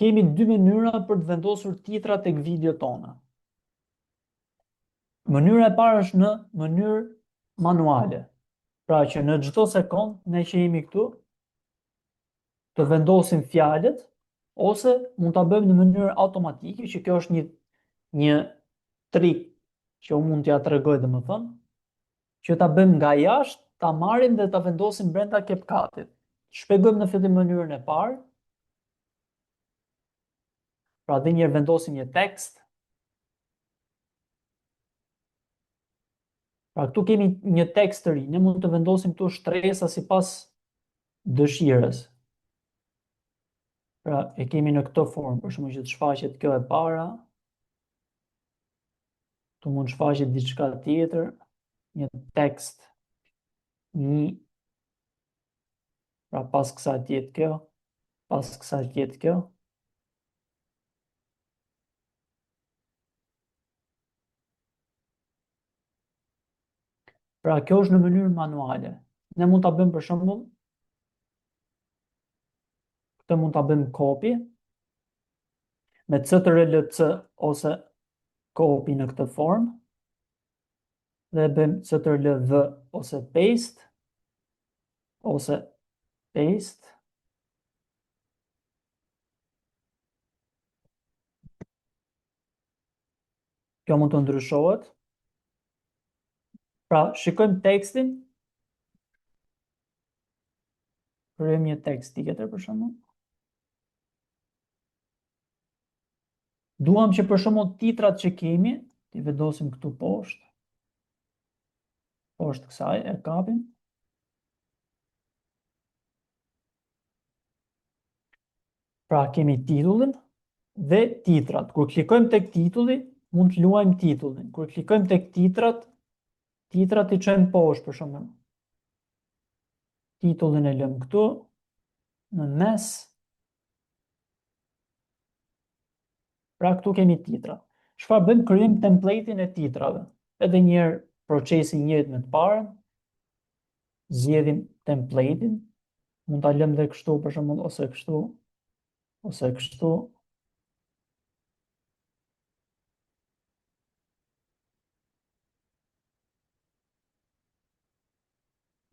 Kemi dy mënyra për të vendosur titra tek videot tona. Mënyra e parë është në mënyrë manuale. Pra që në çdo sekond ne që jemi këtu të vendosim fjalët, ose mund ta bëjmë në mënyrë automatike, që kjo është një trik që unë mund t'ja tregoj domethënë, që ta bëjmë nga jashtë, ta marrim dhe ta vendosim brenda CapCut-it. Shpjegojmë në fillim mënyrën e parë. Pra dhe njerë vendosim një tekst. Pra këtu kemi një tekst të ri, ne mund të vendosim këtu shtresa sipas dëshirës. Pra, e kemi në këtë formë, për shembull që të shfaqet kjo e para, tu mund shfaqet diçka tjetër, një tekst, një, pra pas kësaj tjetë kjo, pas kësaj tjetë kjo. Pra, kjo është në mënyrë manuale. Ne mund ta bëjmë për shembull, këtë mund ta bëjmë copy me CTRL-C ose copy në këtë formë dhe bëjmë CTRL-V ose paste ose paste. Kjo mund të ndryshohet. Pra, shikojmë tekstin, krijojmë një tekst tjetër për shembull. Duam që për shembull titrat që kemi, i vendosim këtu poshtë. Poshtë kësaj e kapim. Pra kemi titullin dhe titrat. Kur klikojmë tek titulli, mund të luajmë titullin. Kur klikojmë tek titrat, titrat i çojmë poshtë për shembull. Titullin e lëm këtu në mes. Pra këtu kemi titra. Çfarë bëjmë? Krijojmë template-in e titrave. Edhe një herë procesi njëjtë me të parën. Zgjedhim template-in. Mund ta lëm dhe kështu për shembull ose kështu ose kështu.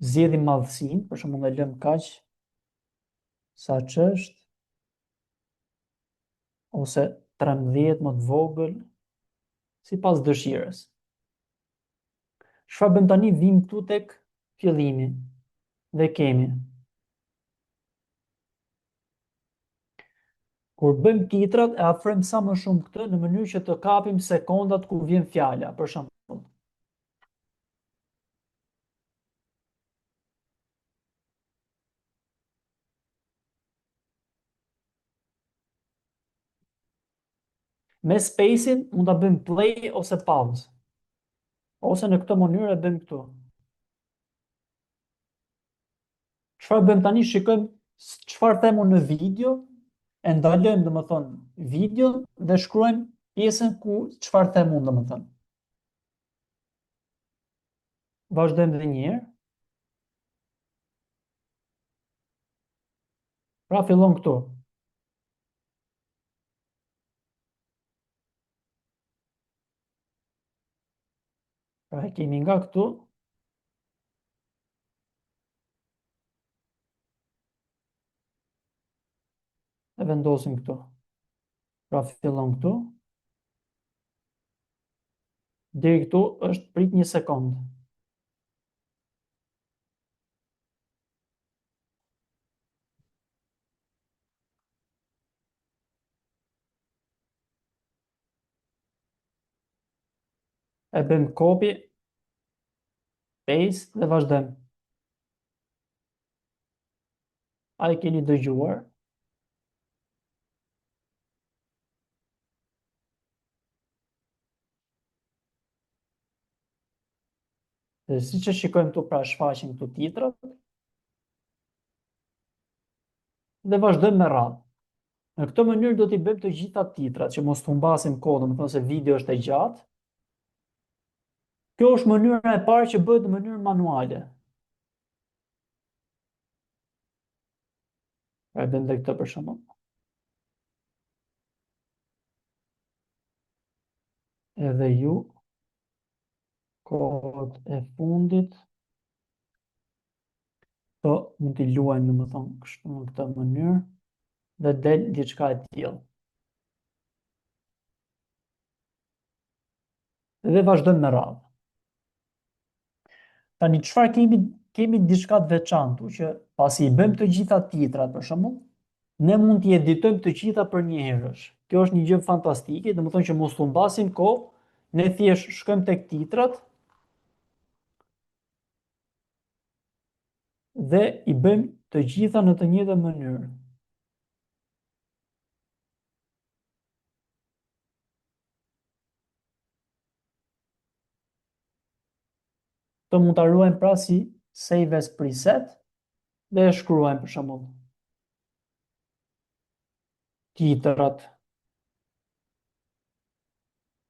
Zgjedhim madhësinë, për shembull e lëm kaq sa ç'është ose 13 më të vogël, sipas dëshirës. Çfarë bëm tani? Vim këtu tek fillimi dhe kemi. Kur bëjmë titrat, e afrojmë sa më shumë këtë në mënyrë që të kapim sekondat ku vjen fjala, për shembull. Me space-in mund ta bëjmë play ose pause. Ose në këtë mënyrë e bëjmë këtu. Çfarë bëjmë tani? Shikojmë çfarë themu në video, e ndalojmë domethënë videon dhe shkruajmë pjesën ku çfarë them unë domethënë. Vazhdojmë edhe një herë. Pra fillon këtu. Pra e kemi nga këtu. E vendosim këtu. Pra fillon këtu. Deri këtu është prit një sekond. E bëjmë copy, paste dhe vazhdojmë. A e keni dëgjuar? Dhe siç e shikojmë këtu, pra shfaqen këtu titrat dhe vazhdojmë me radhë. Në këtë mënyrë do t'i bëjmë të gjitha titrat që mos të humbasim kohë, domethënë se video është e gjatë. Kjo është mënyra e parë që bëhet në mënyrë manuale. Pra e bëjmë dhe këtë për shembull. Edhe ju kohët e fundit të mund t'i luajmë domethënë kështu në këtë mënyrë dhe del diçka e tillë. Dhe vazhdojmë me radhë. Tani çfarë kemi? Kemi diçka të veçantë që pasi i bëjmë të gjitha titrat për shembull, ne mund t'i editojmë të gjitha për një herësh. Kjo është një gjë fantastike, domethënë që mos të humbasim kohë, ne thjesht shkojmë tek titrat dhe i bëjmë të gjitha në të njëjtën mënyrë. Të mund ta ruajmë pra si save as preset dhe e shkruajmë për shembull titrat.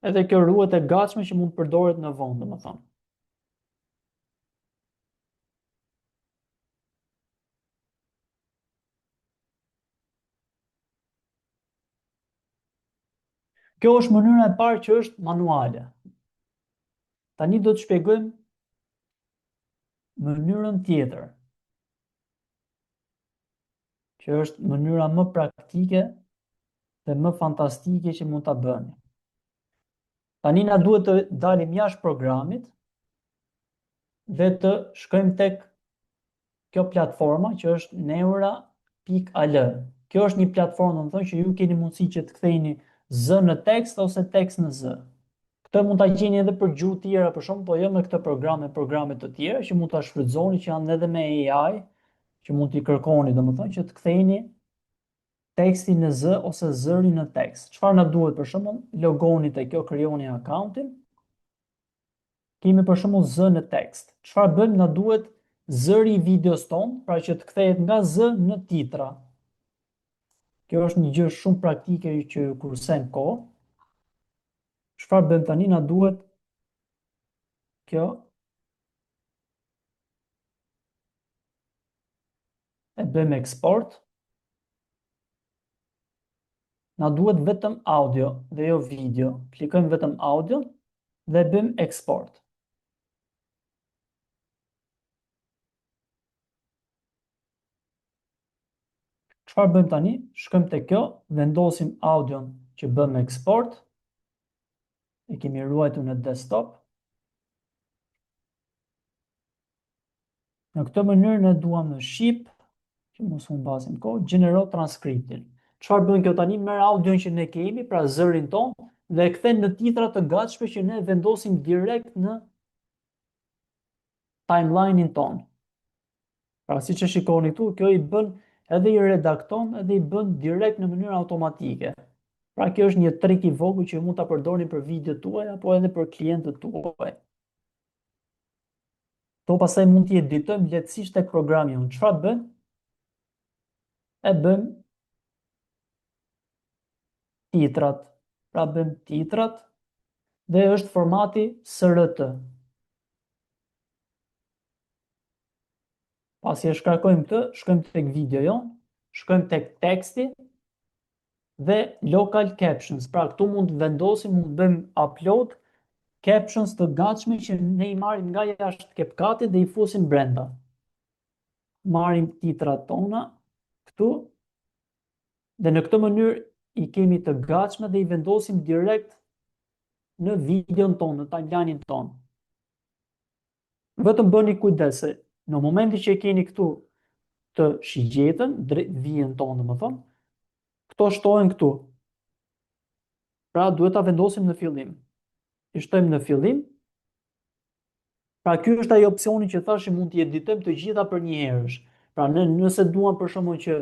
Edhe kjo ruhet e gatshme që mund të përdoret në vonë, domethënë. Kjo është mënyra e parë që është manuale. Tani do të shpjegojmë mënyrën tjetër, që është mënyra më praktike dhe më fantastike që mund ta bëni. Tani na duhet të dalim jashtë programit dhe të shkojmë tek kjo platforma që është neura.al. Kjo është një platformë, domethënë, që ju keni mundësi që të kthejini z në tekst ose tekst në z. Këtë mund ta gjeni edhe për gjuhë tjera për shkak, po jo me këtë program, me programe të tjera që mund ta shfrytëzoni, që janë edhe me AI, që mund t'i kërkoni, domethënë, që të kthejini tekstin në z ose zërin në tekst. Çfarë na duhet për shembull? Logoni te kjo, krijoni akauntin. Kemi për shembull z në tekst. Çfarë bëjmë? Na duhet zëri i videos ton, pra që të kthehet nga z në titra. Kjo është një gjë shumë praktike që ju kursen kohë. Çfarë bëjmë tani? Na duhet kjo, e bëjmë export. Na duhet vetëm audio dhe jo video. Klikojmë vetëm audio dhe bëjmë export. Çfarë bëjmë tani? Shkojmë te kjo, vendosim audion që bëjmë export. E kemi ruajtur në desktop. Në këtë mënyrë ne duam në shqip, që mos humbasim kohë, generate transcriptin. Çfarë bën kjo tani? Merr audion që ne kemi, pra zërin ton, dhe e kthen në titra të gatshme që ne vendosim direkt në timeline-in ton. Pra siç e shikoni këtu, kjo i bën edhe i redakton edhe i bën direkt në mënyrë automatike. Pra kjo është një trik i vogël që mund ta përdorni për videot tuaja apo edhe për klientët tuaj. To pastaj mund t'i editojmë lehtësisht tek programi unë. Çfarë bën? E bën titrat. Pra bën titrat dhe është formati SRT. Pasi e shkarkojmë këtë, shkojmë tek video jon, shkojmë tek teksti dhe local captions. Pra këtu mund të vendosim, mund të bëjmë upload captions të gatshme që ne i marrim nga jashtë CapCut-it dhe i fusim brenda. Marrim titrat tona këtu dhe në këtë mënyrë i kemi të gatshme dhe i vendosim direkt në videon tonë, në timeline-in tonë. Vetëm bëni kujdes se në momentin që e keni këtu të shigjetën, drejt vijën tonë, domethënë, këto shtohen këtu. Pra duhet ta vendosim në fillim. I shtojmë në fillim. Pra ky është ai opsioni që thashë mund t'i editojmë të gjitha për një herësh. Pra nëse duam për shkakun që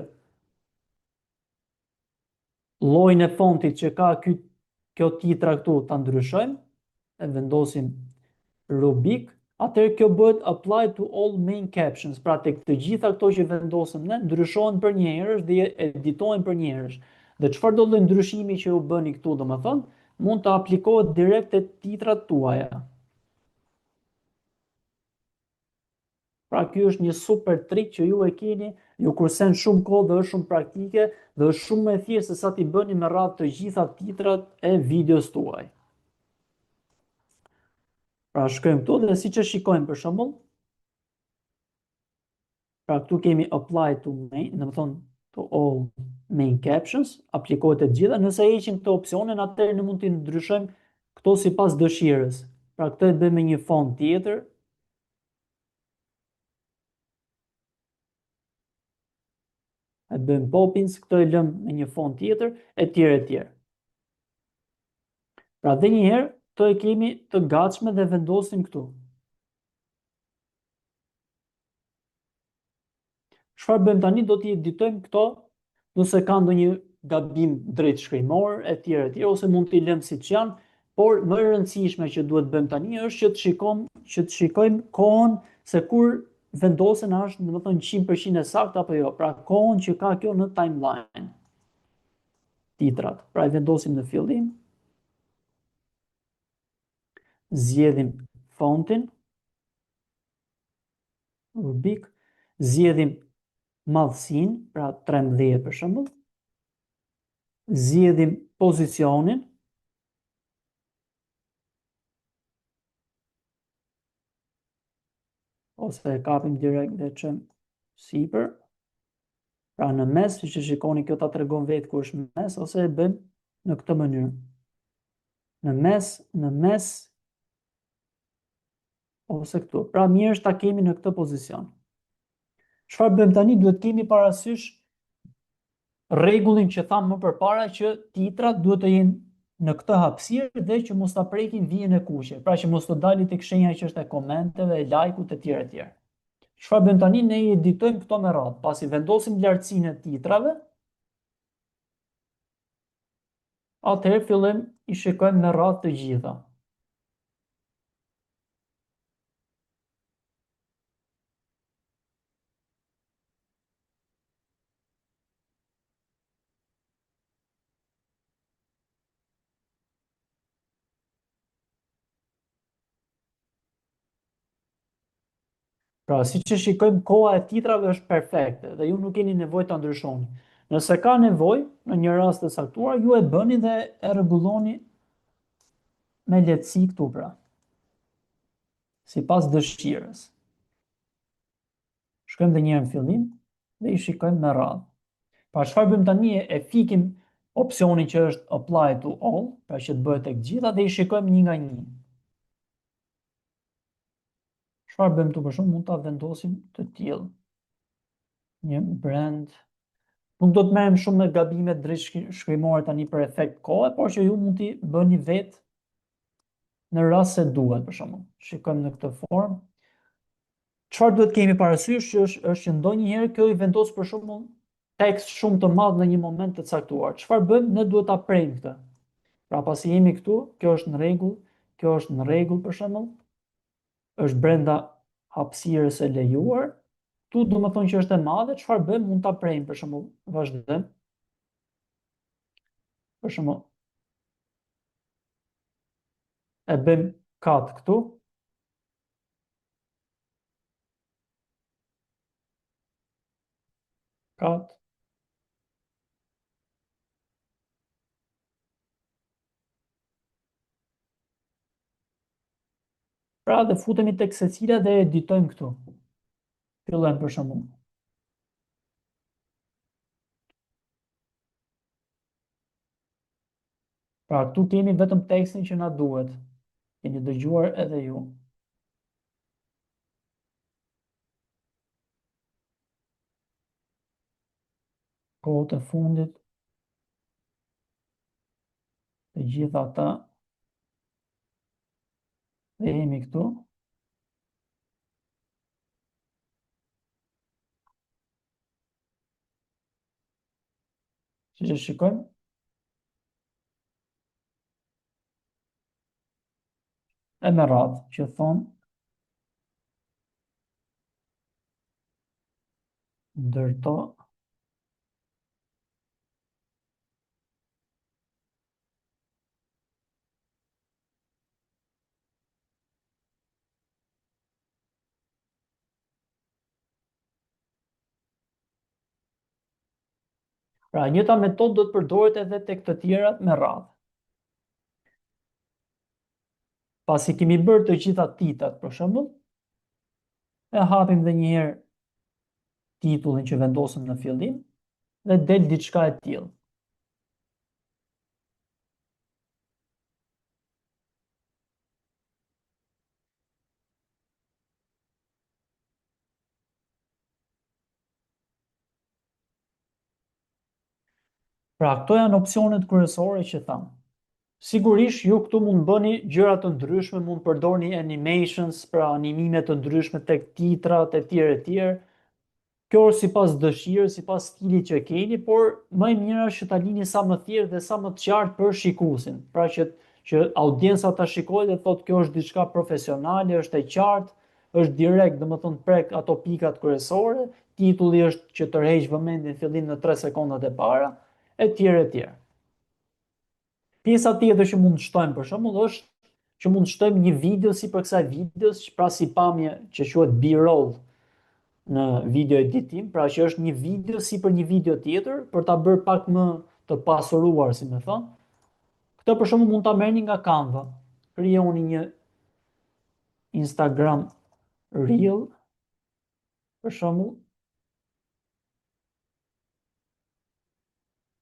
llojin e fontit që ka kjo titra këtu ta ndryshojmë, e vendosim rubik, atëherë kjo bëhet apply to all main captions. Pra tek të gjitha këto që vendosëm ne ndryshohen për një herësh dhe editohen për një herësh. Dhe çfarë do lloj ndryshimi që u bëni këtu, domethënë, mund të aplikohet direkt te titrat tuaja. Pra ky është një super trik që ju e keni, ju kursen shumë kohë dhe është shumë praktike dhe është shumë më e thjeshtë se sa t'i bëni me radhë të gjitha titrat e videos tuaj. Pra shkojmë këtu dhe siç e shikojmë për shembull, pra këtu kemi apply to main, domethënë to all main captions, aplikohet të gjitha. Nëse heqim këtë opsionin, atëherë ne mund t'i ndryshojmë këto sipas dëshirës. Pra këtë e bëjmë me një font tjetër. E bëjmë Poppins, këto e lëm me një font tjetër, etj, etj. Pra dhe një herë, këto e kemi të gatshme dhe vendosim këtu. Çfarë bëjmë tani? Do t'i editojmë këto nëse ka ndonjë gabim drejt shkrimor, etj, ose mund t'i lëmë siç janë, por më e rëndësishme që duhet bëjmë tani është që të shikojmë kohën se kur vendosen a është, domethënë 100% e saktë apo jo. Pra kohën që ka kjo në timeline. Titrat. Pra i vendosim në fillim, zgjedhim fontin, rubik, zgjedhim madhësinë, pra 13 për shembull, zgjedhim pozicionin, ose e kapim direkt dhe çojmë sipër. Pra në mes, siç e shikoni, kjo ta tregon vetë ku është mes, ose e bëjmë në këtë mënyrë. Në mes, ose këtu. Pra mirë është ta kemi në këtë pozicion. Çfarë bëjmë tani? Duhet kemi parasysh rregullin që thamë më përpara, që titrat duhet të jenë në këtë hapësirë dhe që mos ta prekin vijën e kuqe. Pra që mos të dali tek shenja që është e komenteve, e lajkut etj. Çfarë bëjmë tani? Ne i editojmë këto me radhë. Pasi vendosim lartësinë e titrave, atëherë fillim i shikojmë me radhë të gjitha. Pra, si që shikojmë, koha e titrave është perfekte dhe ju nuk keni nevojë ta ndryshoni. Nëse ka nevojë, në një rast të saktuar, ju e bëni dhe e rregulloni me lehtësi këtu pra, sipas dëshirës. Shkojmë dhe njërë në fillim dhe i shikojmë me radhë. Pra, çfarë bëjmë tani? E fikim opsionin që është apply to all, pra që të bëhet tek gjitha, dhe i shikojmë një nga një. Çfarë bëjmë tu për shembull? Mund ta vendosim të tillë. Një brand. Nuk do të merrem shumë me gabimet drejt shkrimore tani për efekt kohe, por që ju mund t'i bëni vetë në rast se duhet, për shembull. Shikojmë në këtë formë. Çfarë duhet kemi parasysh është që ndonjëherë kjo i vendos për shembull tekst shumë të madh në një moment të caktuar. Çfarë bëjmë? Ne duhet ta prejmë këtë. Pra pasi jemi këtu, kjo është në rregull, kjo është në rregull për shembull, është brenda hapësirës e lejuar. Tu do më thonë që është e madhe, çfarë bëjmë? Mund ta prejmë për shembull, vazhdojmë. Për shembull, e bëjmë cut këtu. Cut. Pra dhe futemi tek secila dhe editojmë këtu. Fillojmë për shembull. Pra këtu kemi vetëm tekstin që na duhet. Keni dëgjuar edhe ju. Kohët e fundit, të gjitha ata, dhe jemi këtu. Që që shikojmë, e me radhë, që thonë, ndërto, pra njëta metodë do të përdoret edhe tek të tjerat me radhë. Pasi kemi bërë të gjitha titrat, për shembull, e hapim dhe një herë titullin që vendosëm në fillim dhe del diçka e tillë. Pra këto janë opsionet kryesore që thamë. Sigurisht ju këtu mund bëni gjëra të ndryshme, mund përdorni animations, pra animime të ndryshme tek titrat etj. Kjo është sipas dëshirës, sipas stilit që keni, por më e mira është që ta lini sa më thjesht dhe sa më të qartë për shikuesin. Pra që audienca ta shikojë dhe thotë kjo është diçka profesionale, është e qartë, është direkt, domethënë prek ato pikat kryesore, titulli është që tërheq vëmendjen fillim në 3 sekondat e para, etj, etj. Pjesa tjetër që mund të shtojmë për shembull është që mund të shtojmë një video sipër kësaj videos, pra si pamje që quhet B-roll në video editim, pra që është një video si për një video tjetër, për ta bërë pak më të pasuruar, si më thon. Këtë për shembull mund ta merrni nga Canva. Krijoni një Instagram Reel, për shembull,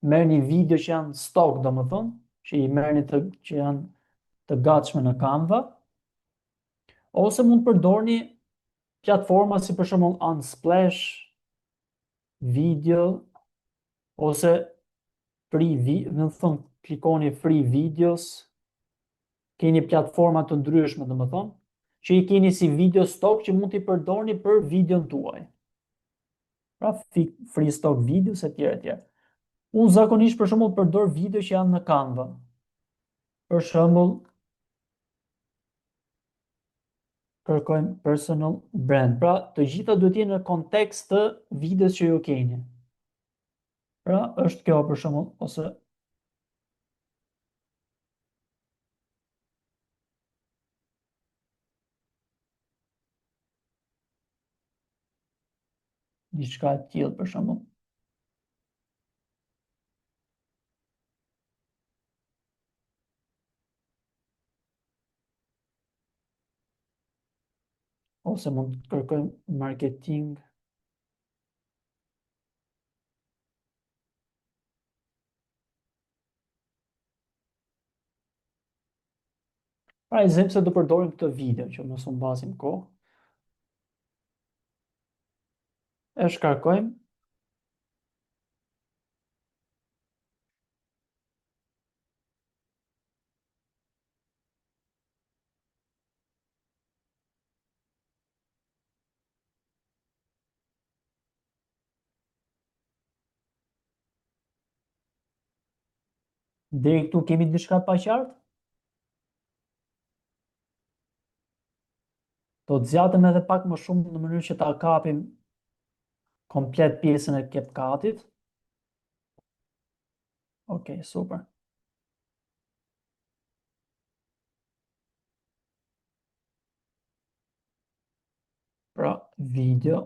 merrni video që janë stock, domethënë, që i merrni që janë të gatshme në Canva, ose mund të përdorni platforma si për shembull Unsplash, Video, ose më thënë, klikoni free videos, keni platforma të ndryshme, domethënë, që i keni si video stock që mund t'i përdorni për videon tuaj. Pra free stock videos etj, etj. Unë zakonisht për shembull përdor video që janë në Canva. Për shembull, kërkojmë personal brand. Pra, të gjitha duhet të jenë në kontekst të videos që ju keni. Pra, është kjo për shembull, ose diçka e tillë për shembull. Ose mund të kërkojmë marketing. Pra, exemplu se do përdorim këtë video që mos u mbasim kohë. E shkarkojmë. Deri këtu kemi diçka pa qartë? Do të zjatëm edhe pak më shumë në mënyrë që ta kapim komplet pjesën e CapCut-it. Ok, super. Pra, video.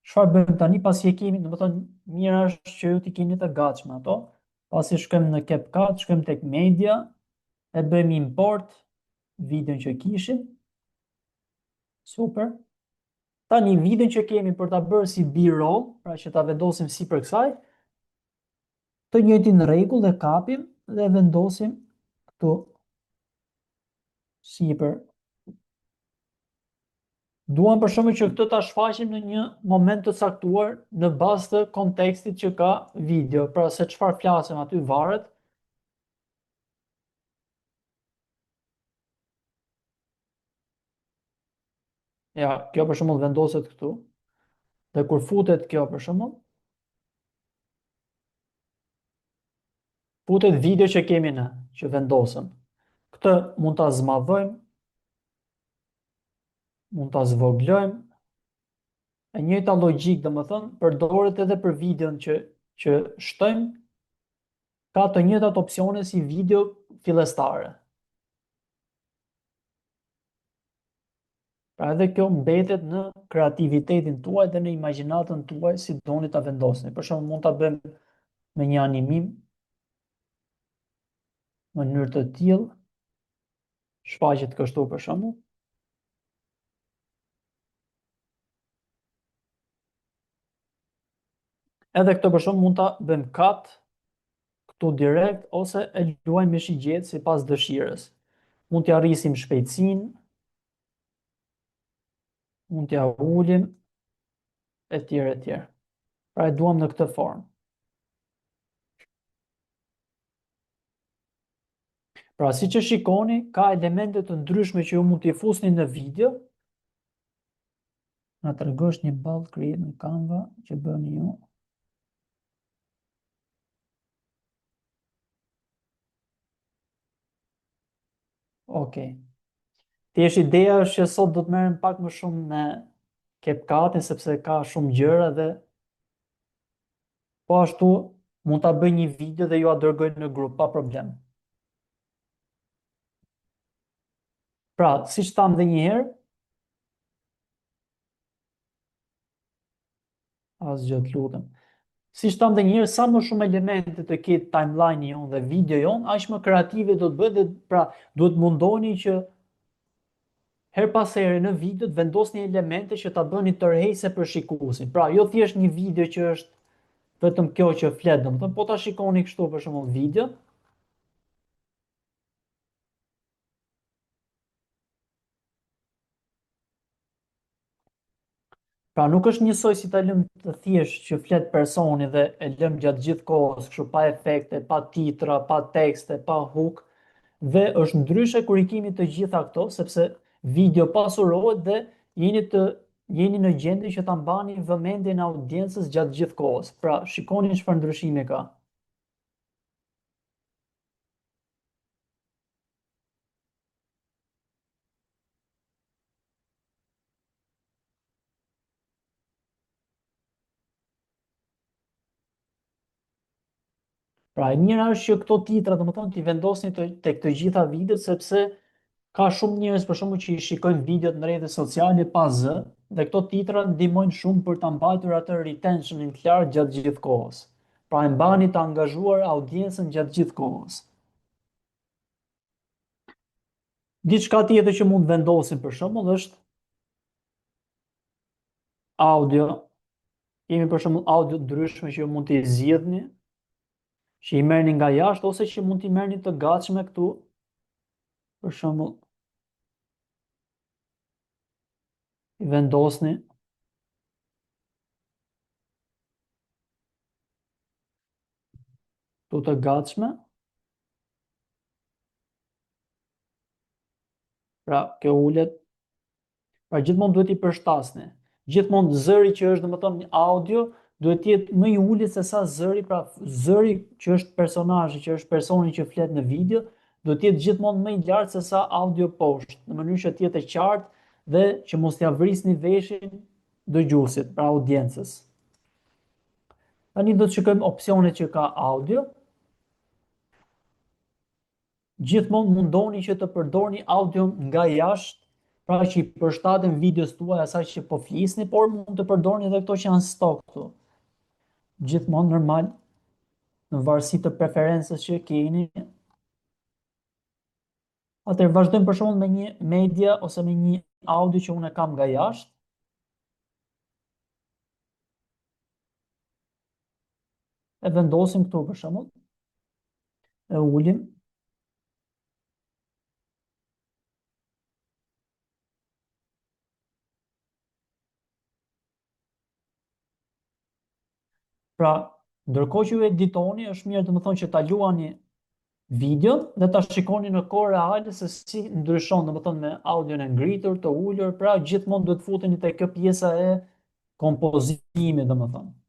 Çfarë bëjmë tani pasi e kemi, domethënë mirë është që ju t'i keni të gatshme ato. Pasi shkojmë në CapCut, shkojmë tek media, e bëjmë import videon që kishim. Super. Tani videon që kemi për ta bërë si B-roll, pra që ta vendosim sipër kësaj, të njëjtin rregull e kapim dhe vendosim këtu sipër. Duam për shkakun që këtë ta shfaqim në një moment të caktuar në bazë të kontekstit që ka video, pra se çfarë flasim aty varet. Ja, kjo për shembull vendoset këtu. Dhe kur futet kjo për shembull, futet video që kemi ne, që vendosëm. Këtë mund ta zmadhojmë, mund ta zvoglojmë. E njëjta logjik, domethënë, përdoret edhe për videon që shtojmë, ka të njëjtat opsione si video fillestare. Pra edhe kjo mbetet në kreativitetin tuaj dhe në imagjinatën tuaj si doni ta vendosni. Për shembull, mund ta bëjmë me një animim në mënyrë të tillë, shfaqet kështu për shembull. Edhe këtë për shembull mund ta bëjmë cut këtu direkt ose e luajmë me shigjet sipas dëshirës. Mund t'ja rrisim shpejtësinë, mund t'ja ulim etj, etj. Pra e duam në këtë formë. Pra si që shikoni, ka elemente të ndryshme që ju mund t'i fusni në video, Na tregosh një ball create në Canva që bëni ju. Okej. Thjesht ideja është që sot do të merrem pak më shumë me CapCut sepse ka shumë gjëra dhe po ashtu mund ta bëj një video dhe ju a dërgoj në grup pa problem. Pra, siç tham edhe një herë, asgjë të lutem. Siç tham edhe një herë, sa më shumë elemente të ketë timeline jon dhe video jon, aq më kreative do të bëhet dhe pra duhet mundoni që her pas here në video të vendosni elemente që ta bëni tërheqëse për shikuesin. Pra, jo thjesht një video që është vetëm kjo që flet, domethënë po ta shikoni kështu për shembull video, pra nuk është njësoj si ta lëm të thjesht që flet personi dhe e lëm gjatë gjithë kohës, kështu pa efekte, pa titra, pa tekste, pa hook, dhe është ndryshe kur i kemi të gjitha këto, sepse video pasurohet dhe jeni në gjendje që ta mbani vëmendjen e audiencës gjatë gjithë kohës. Pra, shikoni çfarë ndryshimi ka. Pra, e mira është që këto titra, domethënë, t'i vendosni tek të gjitha videot, sepse ka shumë njerëz për shembull që i shikojnë videot në rrjetet sociale pa zë, dhe këto titra ndihmojnë shumë për ta mbajtur atë retentionin të lartë gjatë gjithë kohës. Pra, e mbani të angazhuar audiencën gjatë gjithë kohës. Diçka tjetër që mund vendosin për shembull është audio. Kemi për shembull audio të ndryshme që ju mund t'i zgjidhni, që i merrni nga jashtë ose që mund t'i merrni të gatshme këtu. Për shembull, i vendosni këtu të gatshme. Pra, kjo ulet, pra gjithmonë duhet i përshtasni. Gjithmonë zëri që është domethënë audio duhet të jetë më i ulët se sa zëri, pra zëri që është personazhi, që është personi që flet në video, duhet të jetë gjithmonë më i lartë se sa audio poshtë, në mënyrë që të jetë e qartë dhe që mos t'ia vrisni veshin dëgjuesit, pra audiencës. Tani do të shikojmë opsionet që ka audio. Gjithmonë mundoni që të përdorni audio nga jashtë, pra që i përshtaten videos tuaj asaj që po flisni, por mund të përdorni edhe këto që janë stok këtu. Gjithmonë normal, në varësi të preferencës që keni. Atëherë vazhdojmë për shembull me një media ose me një audio që unë e kam nga jashtë. E vendosim këtu për shembull. E ulim. Pra, ndërkohë që ju editoni, është mirë domethënë që ta luani videon dhe ta shikoni në kohë reale se si ndryshon domethënë me audion e ngritur, të ulur, pra gjithmonë duhet futeni te kjo pjesa e kompozimit domethënë.